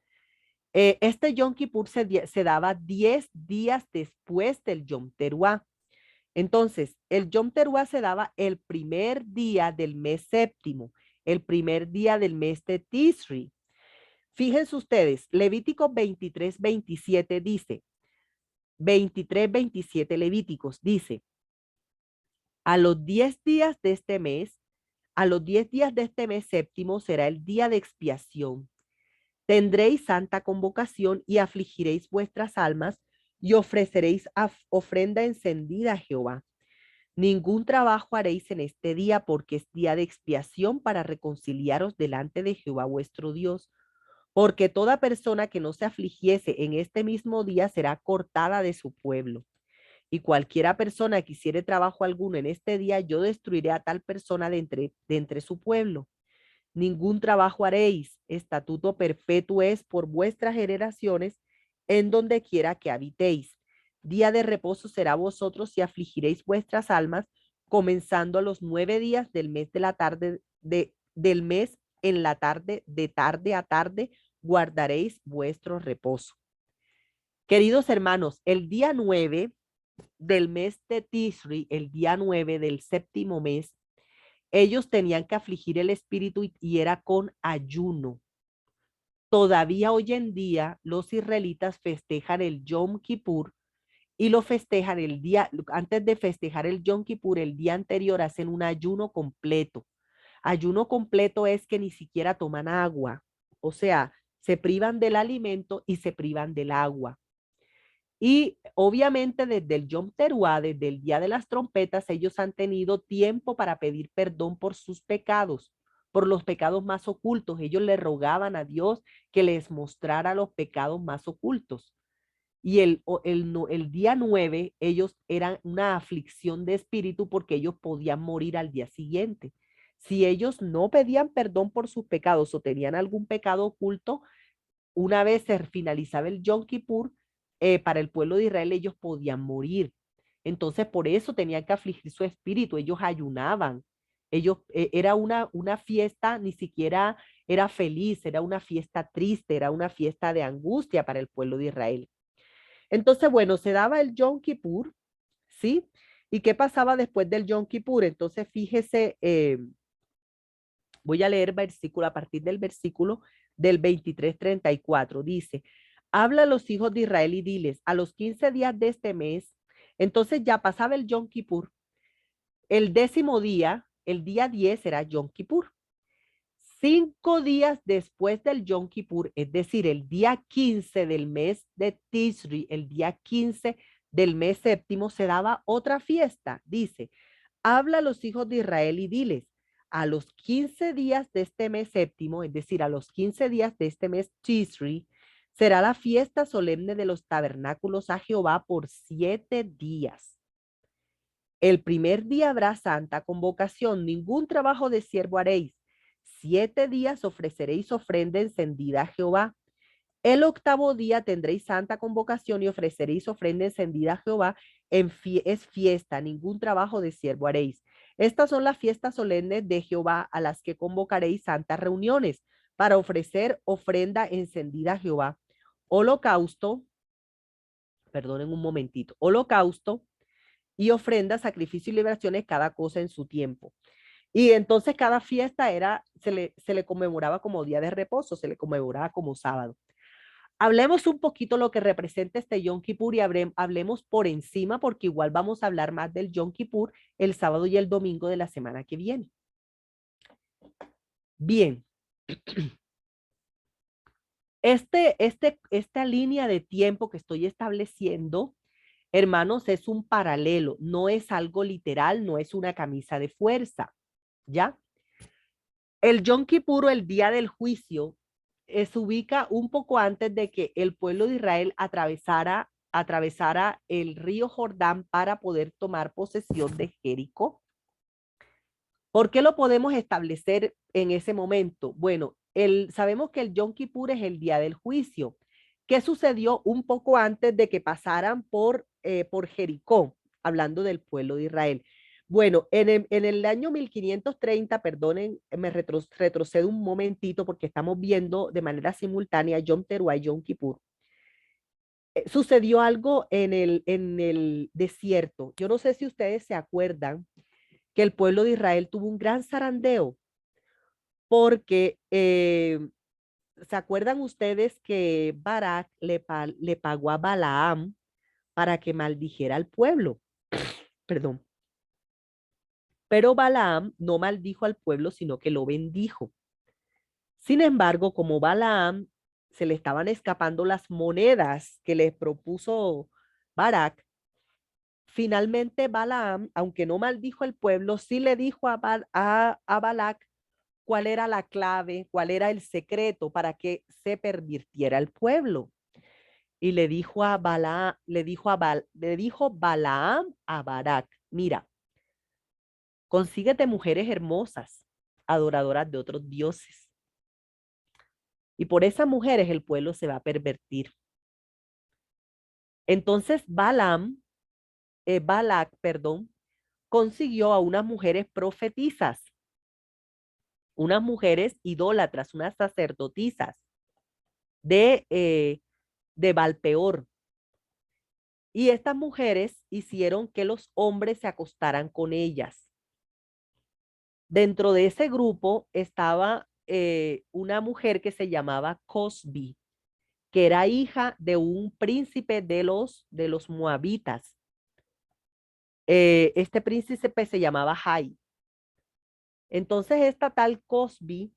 Speaker 1: Este Yom Kippur se daba 10 días después del Yom Teruah. Entonces, el Yom Teruah se daba el primer día del mes séptimo, el primer día del mes de Tisri. Fíjense ustedes, Levítico 23, 27 dice, 23, 27 Levíticos dice, a los 10 días de este mes, a los 10 días de este mes séptimo será el día de expiación. Tendréis santa convocación y afligiréis vuestras almas y ofreceréis ofrenda encendida a Jehová. Ningún trabajo haréis en este día porque es día de expiación para reconciliaros delante de Jehová vuestro Dios. Porque toda persona que no se afligiese en este mismo día será cortada de su pueblo. Y cualquiera persona que hiciere trabajo alguno en este día, yo destruiré a tal persona de entre su pueblo. Ningún trabajo haréis, estatuto perpetuo es por vuestras generaciones, en donde quiera que habitéis. Día de reposo será vosotros y afligiréis vuestras almas, comenzando a los 9 días del mes de la tarde, del mes en la tarde, de tarde a tarde, guardaréis vuestro reposo. Queridos hermanos, el día 9 del mes de Tisri, el día 9 del séptimo mes, ellos tenían que afligir el espíritu y era con ayuno. Todavía hoy en día los israelitas festejan el Yom Kippur y lo festejan el día, antes de festejar el Yom Kippur, el día anterior hacen un ayuno completo. Ayuno completo es que ni siquiera toman agua, o sea, se privan del alimento y se privan del agua. Y obviamente desde el Yom Teruah, desde el Día de las Trompetas, ellos han tenido tiempo para pedir perdón por sus pecados, por los pecados más ocultos. Ellos le rogaban a Dios que les mostrara los pecados más ocultos. Y el día 9, ellos eran una aflicción de espíritu porque ellos podían morir al día siguiente. Si ellos no pedían perdón por sus pecados o tenían algún pecado oculto, una vez se finalizaba el Yom Kippur, para el pueblo de Israel ellos podían morir. Entonces por eso tenían que afligir su espíritu, ellos ayunaban. Ellos, era una fiesta, ni siquiera era feliz, era una fiesta triste, era una fiesta de angustia para el pueblo de Israel. Entonces, bueno, se daba el Yom Kippur, ¿sí? ¿Y qué pasaba después del Yom Kippur? Entonces, fíjese, voy a leer versículo a partir del versículo del 23:34. Dice, habla a los hijos de Israel y diles, a los 15 días de este mes, entonces ya pasaba el Yom Kippur. El 10º día, el día 10 era Yom Kippur. 5 días después del Yom Kippur, es decir, el día 15 del mes de Tisri, el día 15 del mes séptimo, se daba otra fiesta. Dice, habla a los hijos de Israel y diles, a los 15 días de este mes séptimo, es decir, a los 15 días de este mes Tisri, será la fiesta solemne de los tabernáculos a Jehová por 7 días. El primer día habrá santa convocación, ningún trabajo de siervo haréis. 7 días ofreceréis ofrenda encendida a Jehová. El 8º día tendréis santa convocación y ofreceréis ofrenda encendida a Jehová. Es fiesta, ningún trabajo de siervo haréis. Estas son las fiestas solemnes de Jehová a las que convocaréis santas reuniones para ofrecer ofrenda encendida a Jehová. Holocausto, perdonen un momentito, holocausto y ofrenda, sacrificio y liberaciones, cada cosa en su tiempo. Y entonces cada fiesta se le conmemoraba como día de reposo, se le conmemoraba como sábado. Hablemos un poquito lo que representa este Yom Kippur y hablemos por encima porque igual vamos a hablar más del Yom Kippur el sábado y el domingo de la semana que viene. Bien. Esta línea de tiempo que estoy estableciendo, hermanos, es un paralelo, no es algo literal, no es una camisa de fuerza, ¿ya? El Yom Kippur, o el día del juicio, se ubica un poco antes de que el pueblo de Israel atravesara atravesara el río Jordán para poder tomar posesión de Jericó. ¿Por qué lo podemos establecer en ese momento? Bueno, sabemos que el Yom Kippur es el día del juicio. ¿Qué sucedió un poco antes de que pasaran por Jericó? Hablando del pueblo de Israel. Bueno, en el año 1530, perdonen, me retrocedo un momentito porque estamos viendo de manera simultánea Yom Teruah y Yom Kippur. Sucedió algo en el desierto. Yo no sé si ustedes se acuerdan que el pueblo de Israel tuvo un gran zarandeo porque ¿se acuerdan ustedes que Barak le pagó a Balaam para que maldijera al pueblo? Perdón. Pero Balaam no maldijo al pueblo, sino que lo bendijo. Sin embargo, como Balaam se le estaban escapando las monedas que le propuso Barak, finalmente Balaam, aunque no maldijo al pueblo, sí le dijo a Balak cuál era la clave, cuál era el secreto para que se pervirtiera el pueblo. Y le dijo a Balaam, le dijo Balaam a Barak, mira, consíguete mujeres hermosas, adoradoras de otros dioses. Y por esas mujeres el pueblo se va a pervertir. Entonces Balak, perdón, consiguió a unas mujeres profetizas, unas mujeres idólatras, unas sacerdotisas de Valpeor. Y estas mujeres hicieron que los hombres se acostaran con ellas. Dentro de ese grupo estaba una mujer que se llamaba Cosbi, que era hija de un príncipe de los moabitas. Este príncipe se llamaba Jai. Entonces esta tal Cosbi,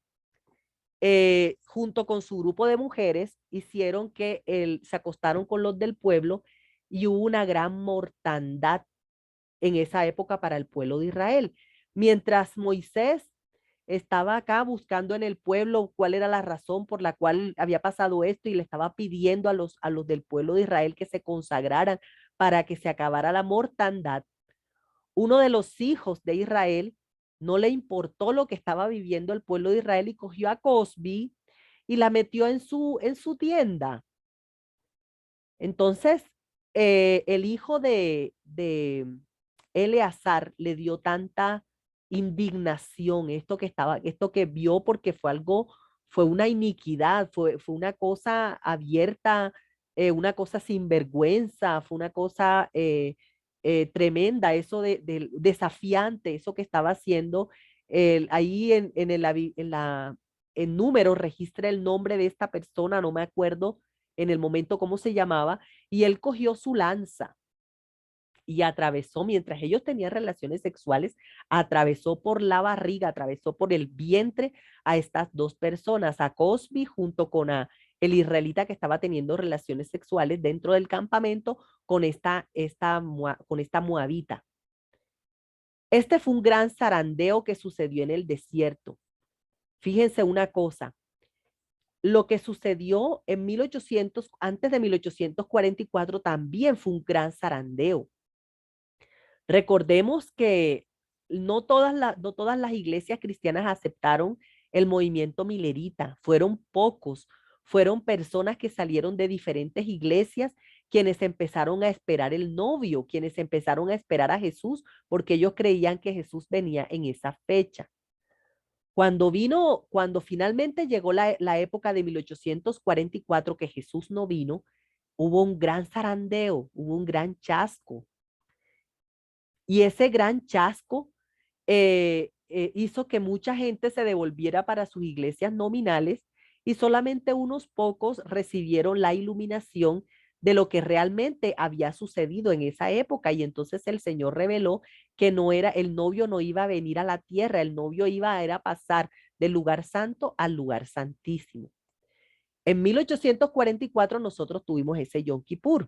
Speaker 1: junto con su grupo de mujeres, hicieron que se acostaron con los del pueblo y hubo una gran mortandad en esa época para el pueblo de Israel. Mientras Moisés estaba acá buscando en el pueblo cuál era la razón por la cual había pasado esto y le estaba pidiendo a los del pueblo de Israel que se consagraran para que se acabara la mortandad, uno de los hijos de Israel no le importó lo que estaba viviendo el pueblo de Israel y cogió a Cosbi y la metió en su tienda. Entonces, el hijo de Eleazar le dio tanta indignación esto que vio, porque fue una iniquidad, fue una cosa abierta, una cosa sin vergüenza, fue una cosa tremenda, eso desafiante, eso que estaba haciendo. Ahí en número registra el nombre de esta persona, no me acuerdo en el momento cómo se llamaba, y él cogió su lanza y atravesó, mientras ellos tenían relaciones sexuales, atravesó por la barriga, atravesó por el vientre a estas dos personas, a Cosbi junto con el israelita que estaba teniendo relaciones sexuales dentro del campamento con esta moabita. Este fue un gran zarandeo que sucedió en el desierto. Fíjense una cosa, lo que sucedió en 1800, antes de 1844, también fue un gran zarandeo. Recordemos que no todas las iglesias cristianas aceptaron el movimiento milerita, fueron pocos, fueron personas que salieron de diferentes iglesias quienes empezaron a esperar el novio, quienes empezaron a esperar a Jesús, porque ellos creían que Jesús venía en esa fecha. Cuando finalmente llegó la época de 1844 que Jesús no vino, hubo un gran zarandeo, hubo un gran chasco. Y ese gran chasco hizo que mucha gente se devolviera para sus iglesias nominales y solamente unos pocos recibieron la iluminación de lo que realmente había sucedido en esa época. Y entonces el Señor reveló que el novio no iba a venir a la tierra, el novio iba a pasar del lugar santo al lugar santísimo. En 1844 nosotros tuvimos ese Yom Kippur.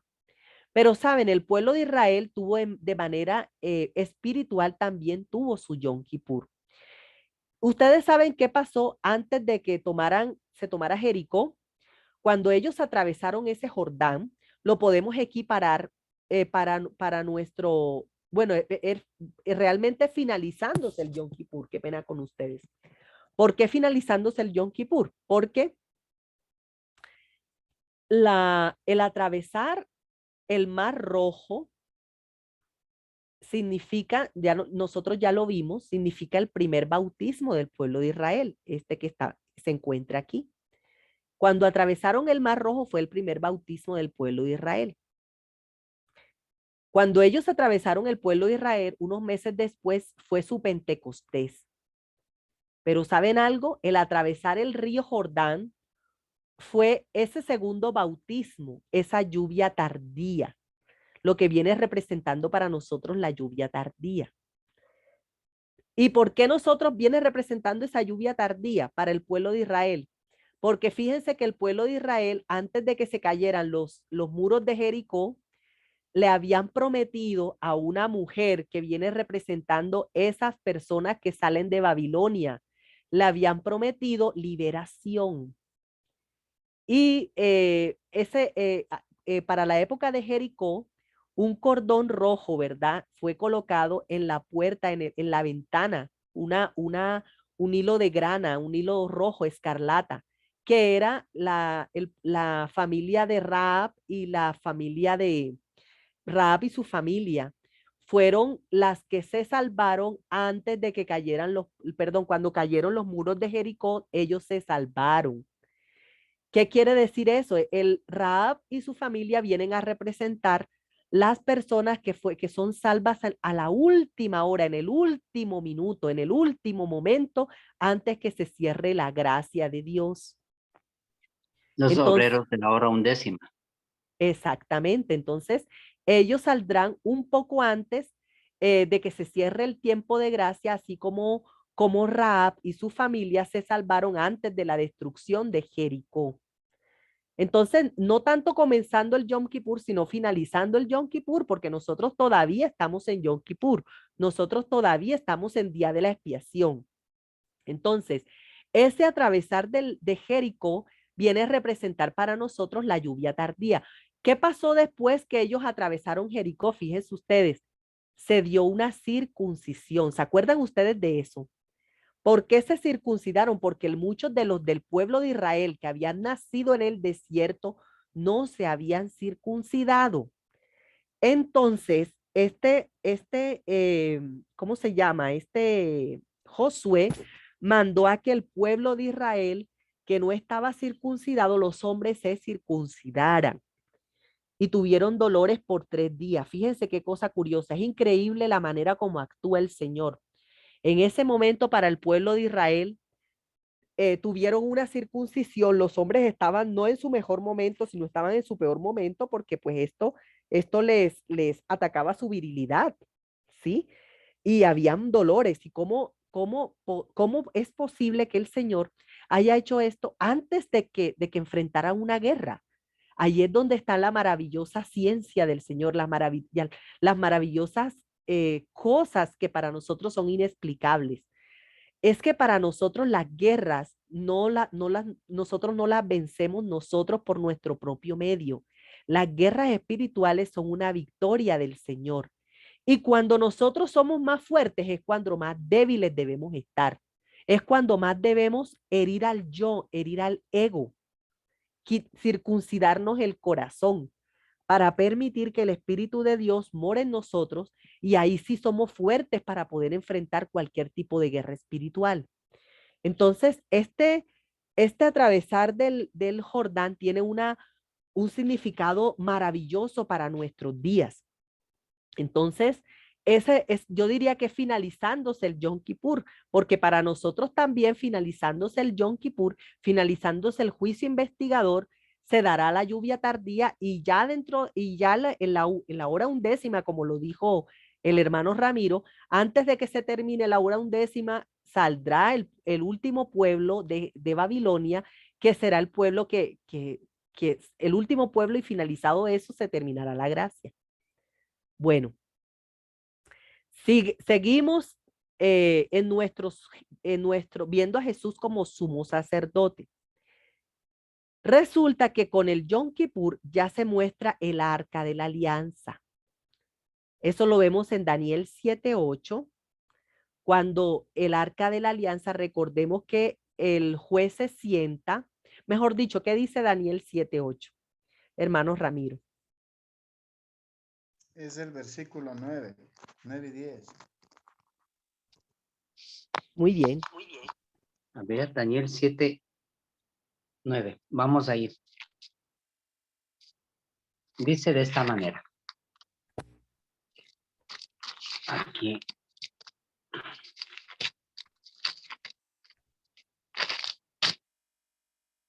Speaker 1: Pero saben, el pueblo de Israel tuvo de manera espiritual también tuvo su Yom Kippur. Ustedes saben qué pasó antes de que se tomara Jericó. Cuando ellos atravesaron ese Jordán, lo podemos equiparar para nuestro, bueno, realmente finalizándose el Yom Kippur, qué pena con ustedes. ¿Por qué finalizándose el Yom Kippur? Porque el atravesar el Mar Rojo significa, nosotros ya lo vimos, significa el primer bautismo del pueblo de Israel, este que se encuentra aquí. Cuando atravesaron el Mar Rojo fue el primer bautismo del pueblo de Israel. Cuando ellos atravesaron el pueblo de Israel, unos meses después fue su Pentecostés. Pero ¿saben algo? El atravesar el río Jordán fue ese segundo bautismo, esa lluvia tardía, lo que viene representando para nosotros la lluvia tardía. ¿Y por qué nosotros viene representando esa lluvia tardía para el pueblo de Israel? Porque fíjense que el pueblo de Israel, antes de que se cayeran los muros de Jericó, le habían prometido a una mujer que viene representando esas personas que salen de Babilonia, le habían prometido liberación. Y para la época de Jericó, un cordón rojo, ¿verdad? Fue colocado en la puerta, en la ventana, un hilo de grana, un hilo rojo escarlata, que era la familia de Raab y la familia de Raab y su familia. Fueron las que se salvaron antes de que cayeran cuando cayeron los muros de Jericó, ellos se salvaron. ¿Qué quiere decir eso? El Raab y su familia vienen a representar las personas que son salvas a la última hora, en el último minuto, en el último momento, antes que se cierre la gracia de Dios.
Speaker 4: Los
Speaker 1: Entonces,
Speaker 4: obreros de la hora undécima.
Speaker 1: exactamente. Entonces, ellos saldrán un poco antes de que se cierre el tiempo de gracia, así como Raab y su familia se salvaron antes de la destrucción de Jericó. Entonces, no tanto comenzando el Yom Kippur, sino finalizando el Yom Kippur, porque nosotros todavía estamos en Yom Kippur, nosotros todavía estamos en Día de la Expiación. Entonces, ese atravesar de Jericó viene a representar para nosotros la lluvia tardía. ¿Qué pasó después que ellos atravesaron Jericó? Fíjense ustedes, se dio una circuncisión. ¿Se acuerdan ustedes de eso? ¿Por qué se circuncidaron? Porque muchos de los del pueblo de Israel que habían nacido en el desierto no se habían circuncidado. Entonces, ¿cómo se llama? Josué mandó a que el pueblo de Israel que no estaba circuncidado, los hombres se circuncidaran y tuvieron dolores por 3 días. Fíjense qué cosa curiosa. Es increíble la manera como actúa el Señor. En ese momento para el pueblo de Israel tuvieron una circuncisión, los hombres estaban no en su mejor momento, sino estaban en su peor momento, porque pues esto les atacaba su virilidad, ¿sí? Y habían dolores. ¿Y cómo es posible que el Señor haya hecho esto antes de que enfrentaran una guerra? Ahí es donde está la maravillosa ciencia del Señor, las maravillosas cosas que para nosotros son inexplicables. Es que para nosotros las guerras nosotros no las vencemos nosotros por nuestro propio medio. Las guerras espirituales son una victoria del Señor. Y cuando nosotros somos más fuertes es cuando más débiles debemos estar. Es cuando más debemos herir al yo, herir al ego, circuncidarnos el corazón para permitir que el Espíritu de Dios more en nosotros y ahí sí somos fuertes para poder enfrentar cualquier tipo de guerra espiritual. Entonces, este atravesar del Jordán tiene un significado maravilloso para nuestros días. Entonces, yo diría que finalizándose el Yom Kippur, porque para nosotros también finalizándose el Yom Kippur, finalizándose el juicio investigador, se dará la lluvia tardía y ya en la hora undécima, como lo dijo el hermano Ramiro, antes de que se termine la hora undécima, saldrá el último pueblo de Babilonia, que será el pueblo que el último pueblo, y finalizado eso se terminará la gracia. Bueno, seguimos viendo a Jesús como sumo sacerdote. Resulta que con el Yom Kippur ya se muestra el arca de la alianza. Eso lo vemos en Daniel 7:8, cuando el arca de la alianza, recordemos que el juez se sienta, mejor dicho, ¿qué dice Daniel 7:8? Hermano Ramiro.
Speaker 2: Es el versículo 9 y 10.
Speaker 1: Muy bien.
Speaker 4: A ver, Daniel 7:9. Vamos a ir. Dice de esta manera. Aquí.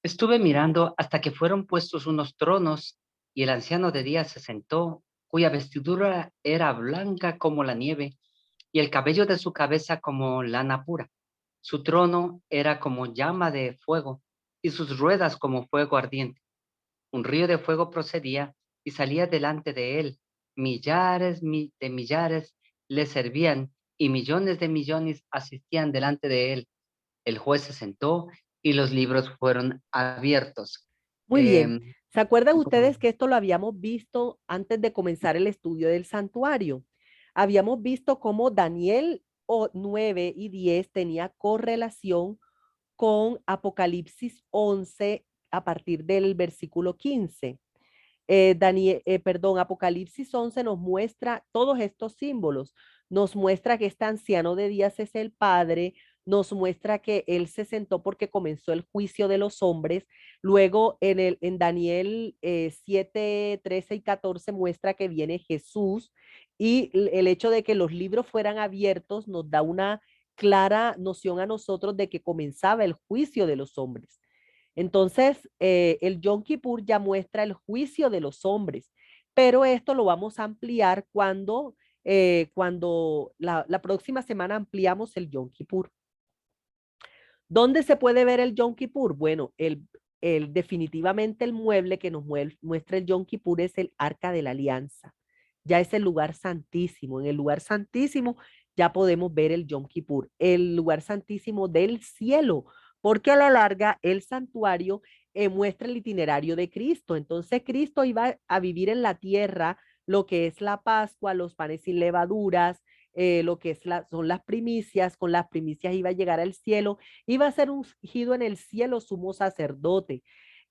Speaker 4: Estuve mirando hasta que fueron puestos unos tronos y el anciano de día se sentó, cuya vestidura era blanca como la nieve y el cabello de su cabeza como lana pura. Su trono era como llama de fuego y sus ruedas como fuego ardiente. Un río de fuego procedía y salía delante de él. Millares de millares le servían y millones de millones asistían delante de él. El juez se sentó y los libros fueron abiertos.
Speaker 1: Muy bien. ¿Se acuerdan ustedes que esto lo habíamos visto antes de comenzar el estudio del santuario? Habíamos visto cómo Daniel 9 y 10 tenía correlación con Apocalipsis 11 a partir del versículo 15. Apocalipsis 11 nos muestra todos estos símbolos. Nos muestra que este anciano de días es el Padre, nos muestra que él se sentó porque comenzó el juicio de los hombres. Luego en Daniel 7, 13 y 14 muestra que viene Jesús y el hecho de que los libros fueran abiertos nos da una clara noción a nosotros de que comenzaba el juicio de los hombres. Entonces, el Yom Kippur ya muestra el juicio de los hombres, pero esto lo vamos a ampliar cuando la próxima semana ampliamos el Yom Kippur. ¿Dónde se puede ver el Yom Kippur? Bueno, definitivamente el mueble que nos muestra el Yom Kippur es el Arca de la Alianza. Ya es el lugar santísimo. En el lugar santísimo ya podemos ver el Yom Kippur, el lugar santísimo del cielo, porque a la larga el santuario muestra el itinerario de Cristo. Entonces Cristo iba a vivir en la tierra lo que es la Pascua, los panes sin levaduras, lo que son las primicias. Con las primicias iba a llegar al cielo, iba a ser ungido en el cielo sumo sacerdote.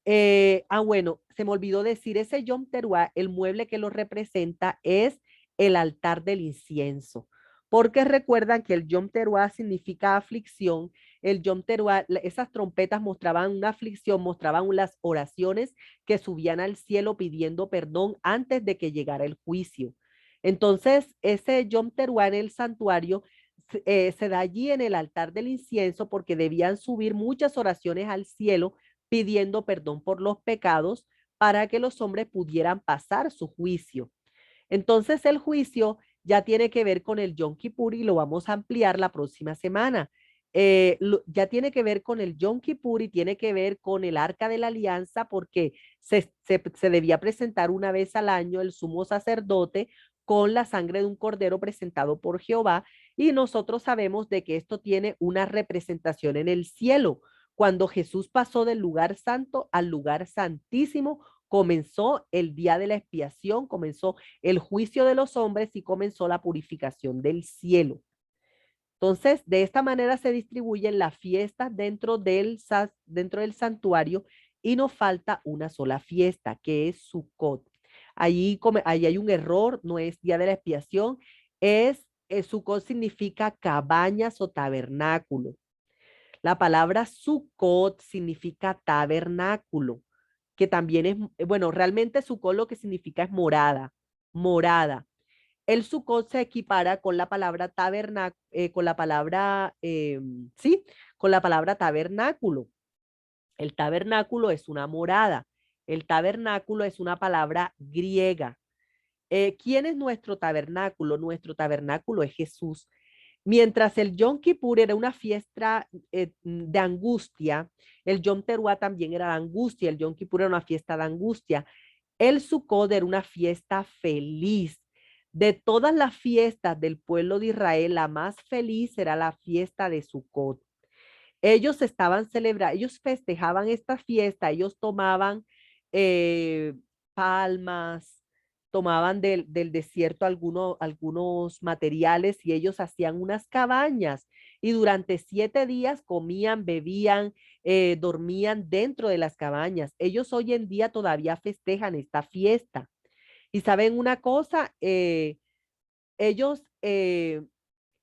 Speaker 1: Bueno, se me olvidó decir, ese Yom Teruah, el mueble que lo representa es el altar del incienso, porque recuerdan que el Yom Teruah significa aflicción. El Yom Teruah, esas trompetas mostraban una aflicción, mostraban las oraciones que subían al cielo pidiendo perdón antes de que llegara el juicio. Entonces, ese Yom Teruah en el santuario se da allí en el altar del incienso porque debían subir muchas oraciones al cielo pidiendo perdón por los pecados para que los hombres pudieran pasar su juicio. Entonces el juicio ya tiene que ver con el Yom Kippur y lo vamos a ampliar la próxima semana. Ya tiene que ver con el Yom Kippur y tiene que ver con el Arca de la Alianza porque se debía presentar una vez al año el sumo sacerdote con la sangre de un cordero presentado por Jehová, y nosotros sabemos de que esto tiene una representación en el cielo. Cuando Jesús pasó del lugar santo al lugar santísimo, comenzó el día de la expiación, comenzó el juicio de los hombres y comenzó la purificación del cielo. Entonces, de esta manera se distribuyen las fiestas dentro del santuario y nos falta una sola fiesta, que es Sukkot. Ahí hay un error, no es día de la expiación, Sukkot significa cabañas o tabernáculo. La palabra Sukkot significa tabernáculo, que también es, bueno, realmente Sukkot lo que significa es morada, morada. El Sukkot se equipara con la palabra con la palabra tabernáculo. El tabernáculo es una morada. El tabernáculo es una palabra griega. ¿Quién es nuestro tabernáculo? Nuestro tabernáculo es Jesús. Mientras el Yom Kippur era una fiesta de angustia, el Yom Teruah también era de angustia, el Yom Kippur era una fiesta de angustia. El Sukkot era una fiesta feliz. De todas las fiestas del pueblo de Israel, la más feliz era la fiesta de Sukkot. Ellos estaban celebrando, ellos festejaban esta fiesta, ellos tomaban palmas, tomaban del desierto algunos materiales y ellos hacían unas cabañas y durante 7 días comían, bebían, dormían dentro de las cabañas. Ellos hoy en día todavía festejan esta fiesta. Y saben una cosa, ellos,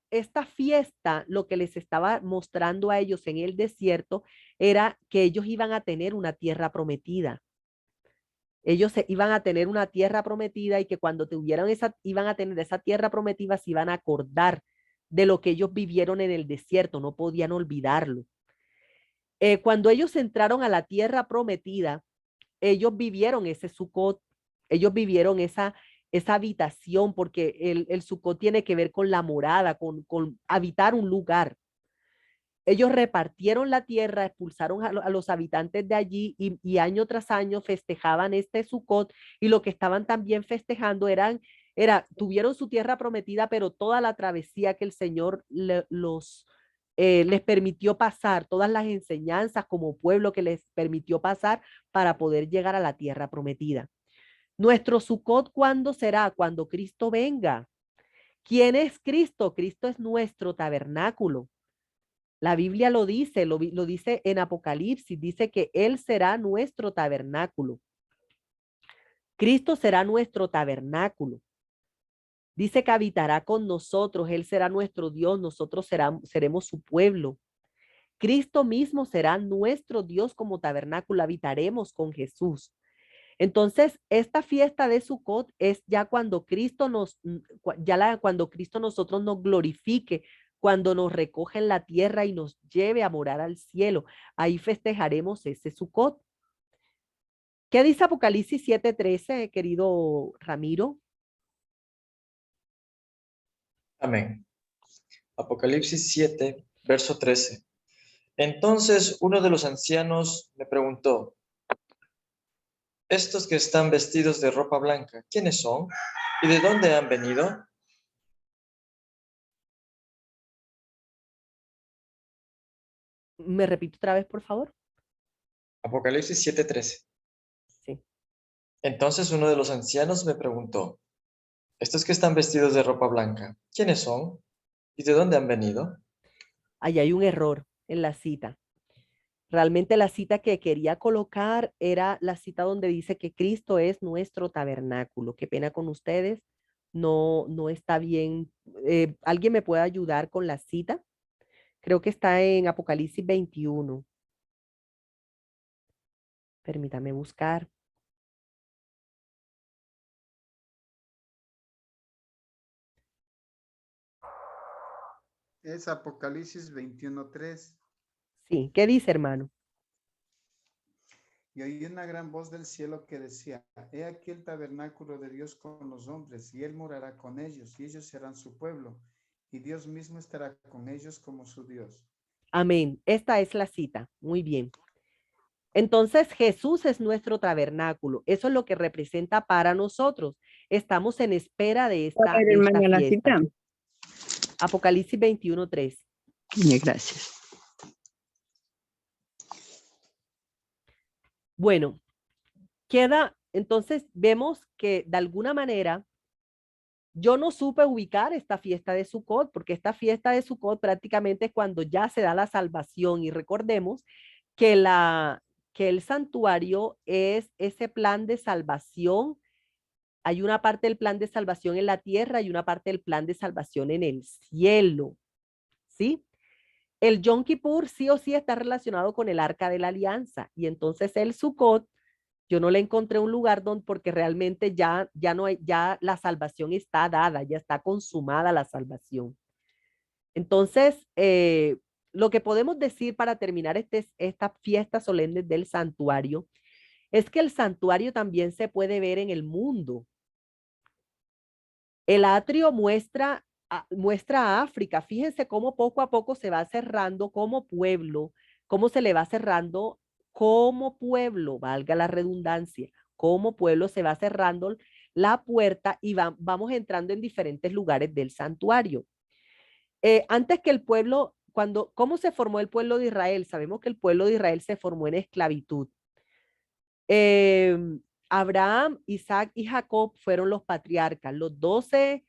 Speaker 1: esta fiesta, lo que les estaba mostrando a ellos en el desierto era que ellos iban a tener una tierra prometida. Ellos iban a tener una tierra prometida y que cuando tuvieran iban a tener esa tierra prometida, se iban a acordar de lo que ellos vivieron en el desierto, no podían olvidarlo. Cuando ellos entraron a la tierra prometida, ellos vivieron ese Sucot, ellos vivieron esa habitación, porque el Sucot tiene que ver con la morada, con habitar un lugar. Ellos repartieron la tierra, expulsaron a los habitantes de allí y año tras año festejaban este Sucot y lo que estaban también festejando tuvieron su tierra prometida, pero toda la travesía que el Señor les permitió pasar, todas las enseñanzas como pueblo que les permitió pasar para poder llegar a la tierra prometida. Nuestro Sucot, ¿cuándo será? Cuando Cristo venga. ¿Quién es Cristo? Cristo es nuestro tabernáculo. La Biblia lo dice, lo dice en Apocalipsis, dice que Él será nuestro tabernáculo. Cristo será nuestro tabernáculo. Dice que habitará con nosotros, Él será nuestro Dios, nosotros seremos su pueblo. Cristo mismo será nuestro Dios como tabernáculo, habitaremos con Jesús. Entonces, esta fiesta de Sucot es ya cuando Cristo cuando Cristo nosotros nos glorifique, cuando nos recoge en la tierra y nos lleve a morar al cielo. Ahí festejaremos ese Sucot. ¿Qué dice Apocalipsis 7:13, querido Ramiro?
Speaker 5: Amén. Apocalipsis 7, verso 13. Entonces uno de los ancianos me preguntó, ¿estos que están vestidos de ropa blanca, quiénes son? ¿Y de dónde han venido?
Speaker 1: ¿Me repito otra vez, por favor?
Speaker 5: Apocalipsis 7:13.
Speaker 1: Sí.
Speaker 5: Entonces uno de los ancianos me preguntó, ¿estos que están vestidos de ropa blanca, quiénes son? ¿Y de dónde han venido?
Speaker 1: Ahí hay un error en la cita. Realmente la cita que quería colocar era la cita donde dice que Cristo es nuestro tabernáculo. Qué pena con ustedes, no está bien. ¿Alguien me puede ayudar con la cita? Creo que está en Apocalipsis 21. Permítame buscar.
Speaker 2: Es Apocalipsis 21:3.
Speaker 1: Sí, ¿qué dice, hermano?
Speaker 2: Y oí una gran voz del cielo que decía, he aquí el tabernáculo de Dios con los hombres, y Él morará con ellos, y ellos serán su pueblo, y Dios mismo estará con ellos como su Dios.
Speaker 1: Amén. Esta es la cita. Muy bien. Entonces Jesús es nuestro tabernáculo. Eso es lo que representa para nosotros. Estamos en espera de esta
Speaker 3: hermana, la
Speaker 1: fiesta.
Speaker 3: cita.
Speaker 1: Apocalipsis 21:3.
Speaker 3: Gracias.
Speaker 1: Bueno, entonces vemos que de alguna manera yo no supe ubicar esta fiesta de Sucot, porque esta fiesta de Sucot prácticamente es cuando ya se da la salvación y recordemos que el santuario es ese plan de salvación. Hay una parte del plan de salvación en la tierra y una parte del plan de salvación en el cielo, ¿sí? El Yom Kippur sí o sí está relacionado con el Arca de la Alianza y entonces el Sucot, yo no le encontré un lugar porque realmente ya no hay, ya la salvación está dada, ya está consumada la salvación. Entonces, lo que podemos decir para terminar esta fiesta solemne del santuario es que el santuario también se puede ver en el mundo. El atrio muestra a África. Fíjense cómo poco a poco se va cerrando como pueblo, cómo se le va cerrando como pueblo, valga la redundancia, como pueblo se va cerrando la puerta y vamos entrando en diferentes lugares del santuario. Antes que el pueblo ¿cómo se formó el pueblo de Israel? Sabemos que el pueblo de Israel se formó en esclavitud. Abraham, Isaac y Jacob fueron los patriarcas. Los 12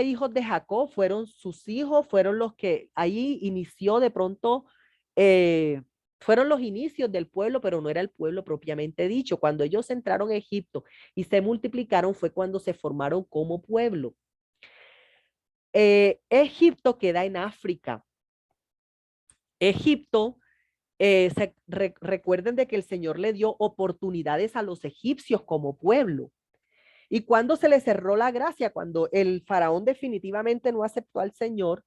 Speaker 1: hijos de Jacob fueron sus hijos, fueron los que ahí inició de pronto, fueron los inicios del pueblo, pero no era el pueblo propiamente dicho. Cuando ellos entraron a Egipto y se multiplicaron fue cuando se formaron como pueblo. Egipto queda en África. Egipto, recuerden de que el Señor le dio oportunidades a los egipcios como pueblo. Y cuando se le cerró la gracia, cuando el faraón definitivamente no aceptó al Señor,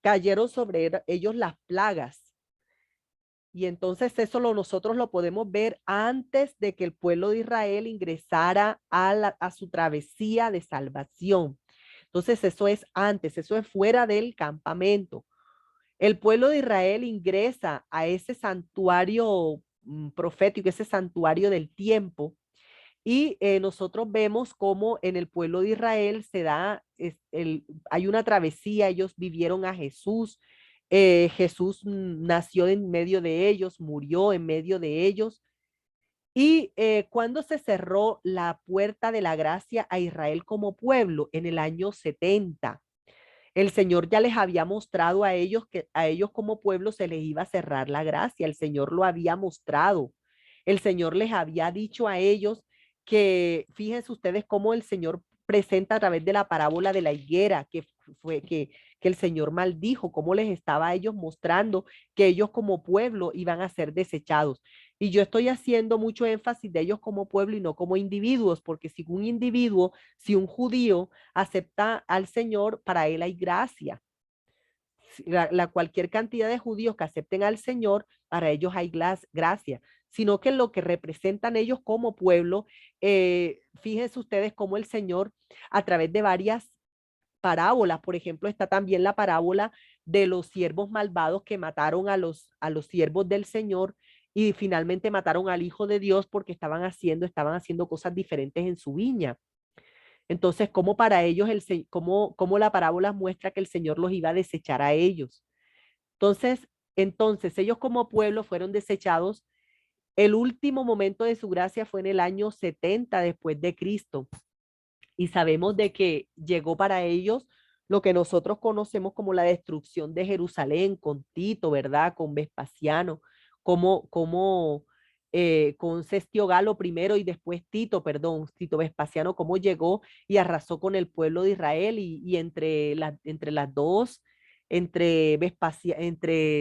Speaker 1: cayeron sobre ellos las plagas. Y entonces nosotros lo podemos ver antes de que el pueblo de Israel ingresara a su travesía de salvación. Entonces eso es antes, eso es fuera del campamento. El pueblo de Israel ingresa a ese santuario profético, ese santuario del tiempo, y nosotros vemos cómo en el pueblo de Israel hay una travesía, ellos vivieron a Jesús, Jesús nació en medio de ellos, murió en medio de ellos. Y cuando se cerró la puerta de la gracia a Israel como pueblo en el año 70, el Señor ya les había mostrado a ellos que a ellos como pueblo se les iba a cerrar la gracia. El Señor lo había mostrado. El Señor les había dicho a ellos que, fíjense ustedes cómo el Señor presenta a través de la parábola de la higuera, que el Señor maldijo, cómo les estaba a ellos mostrando que ellos como pueblo iban a ser desechados. Y yo estoy haciendo mucho énfasis de ellos como pueblo y no como individuos, porque si un individuo, si un judío acepta al Señor, para él hay gracia. Cualquier cantidad de judíos que acepten al Señor, para ellos hay gracia, sino que lo que representan ellos como pueblo, fíjense ustedes cómo el Señor a través de varias parábolas, por ejemplo, está también la parábola de los siervos malvados que mataron a los siervos del Señor y finalmente mataron al Hijo de Dios porque estaban haciendo cosas diferentes en su viña. Entonces, ¿cómo para ellos, cómo la parábola muestra que el Señor los iba a desechar a ellos? Entonces, ellos como pueblo fueron desechados. El último momento de su gracia fue en el año 70 después de Cristo. Y sabemos de que llegó para ellos lo que nosotros conocemos como la destrucción de Jerusalén con Tito, ¿verdad? Con Vespasiano, con Cestio Galo primero y después Tito, perdón, Tito Vespasiano, cómo llegó y arrasó con el pueblo de Israel y entre las dos, entre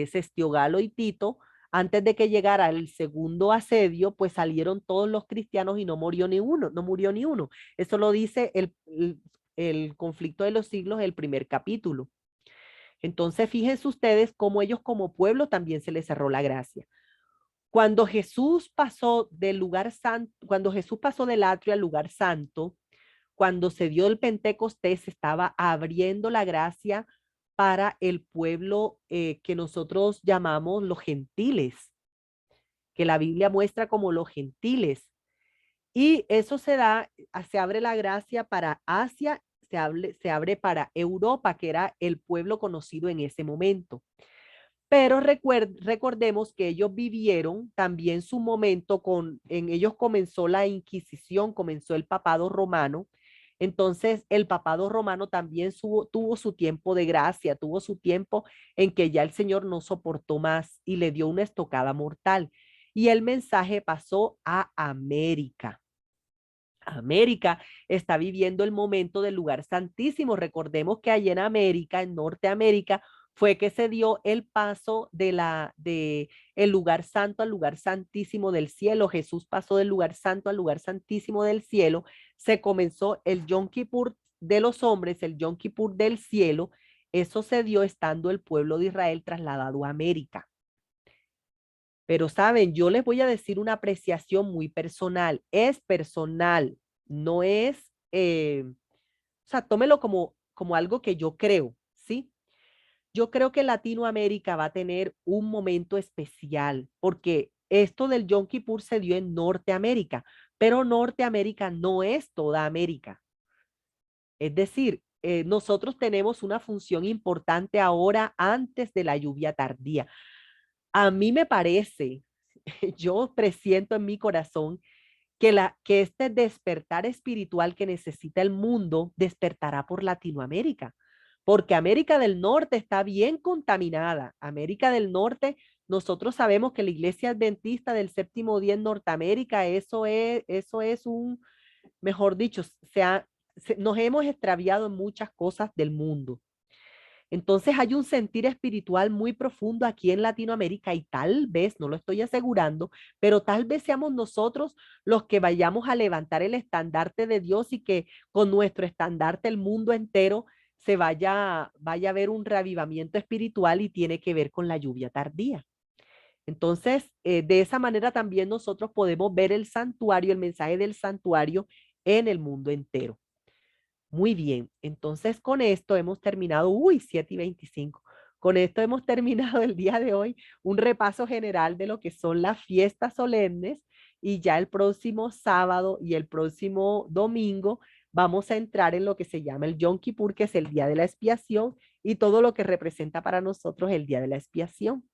Speaker 1: Cestio Galo y Tito, antes de que llegara el segundo asedio, pues salieron todos los cristianos y no murió ni uno, no murió ni uno. Eso lo dice el conflicto de los siglos, el primer capítulo. Entonces, fíjense ustedes cómo ellos como pueblo también se les cerró la gracia. Cuando Jesús pasó del lugar santo, cuando Jesús pasó del atrio al lugar santo, cuando se dio el Pentecostés, se estaba abriendo la gracia para el pueblo que nosotros llamamos los gentiles, que la Biblia muestra como los gentiles. Y eso se abre la gracia para Asia, se abre para Europa, que era el pueblo conocido en ese momento. Pero recordemos que ellos vivieron también su momento en ellos comenzó la Inquisición, comenzó el papado romano. Entonces el papado romano también tuvo su tiempo de gracia, tuvo su tiempo en que ya el Señor no soportó más y le dio una estocada mortal. Y el mensaje pasó a América. América está viviendo el momento del lugar santísimo. Recordemos que allí en América, en Norteamérica, fue que se dio el paso de el lugar santo al lugar santísimo del cielo. Jesús pasó del lugar santo al lugar santísimo del cielo. Se comenzó el Yom Kippur de los hombres, el Yom Kippur del cielo. Eso se dio estando el pueblo de Israel trasladado a América. Pero saben, yo les voy a decir una apreciación muy personal. Es personal, no es, o sea, tómelo como algo que yo creo, ¿sí? Yo creo que Latinoamérica va a tener un momento especial porque esto del Yom Kippur se dio en Norteamérica, pero Norteamérica no es toda América. Es decir, nosotros tenemos una función importante ahora antes de la lluvia tardía. A mí me parece, yo presiento en mi corazón que este despertar espiritual que necesita el mundo despertará por Latinoamérica, porque América del Norte está bien contaminada. América del Norte, nosotros sabemos que la Iglesia Adventista del Séptimo Día en Norteamérica, eso es un, mejor dicho, nos hemos extraviado en muchas cosas del mundo. Entonces hay un sentir espiritual muy profundo aquí en Latinoamérica y tal vez, no lo estoy asegurando, pero tal vez seamos nosotros los que vayamos a levantar el estandarte de Dios y que con nuestro estandarte el mundo entero se vaya a ver un reavivamiento espiritual y tiene que ver con la lluvia tardía. Entonces, de esa manera también nosotros podemos ver el santuario, el mensaje del santuario en el mundo entero. Muy bien, entonces con esto hemos terminado, 7:25. Con esto hemos terminado el día de hoy un repaso general de lo que son las fiestas solemnes y ya el próximo sábado y el próximo domingo vamos a entrar en lo que se llama el Yom Kippur, que es el día de la expiación y todo lo que representa para nosotros el día de la expiación.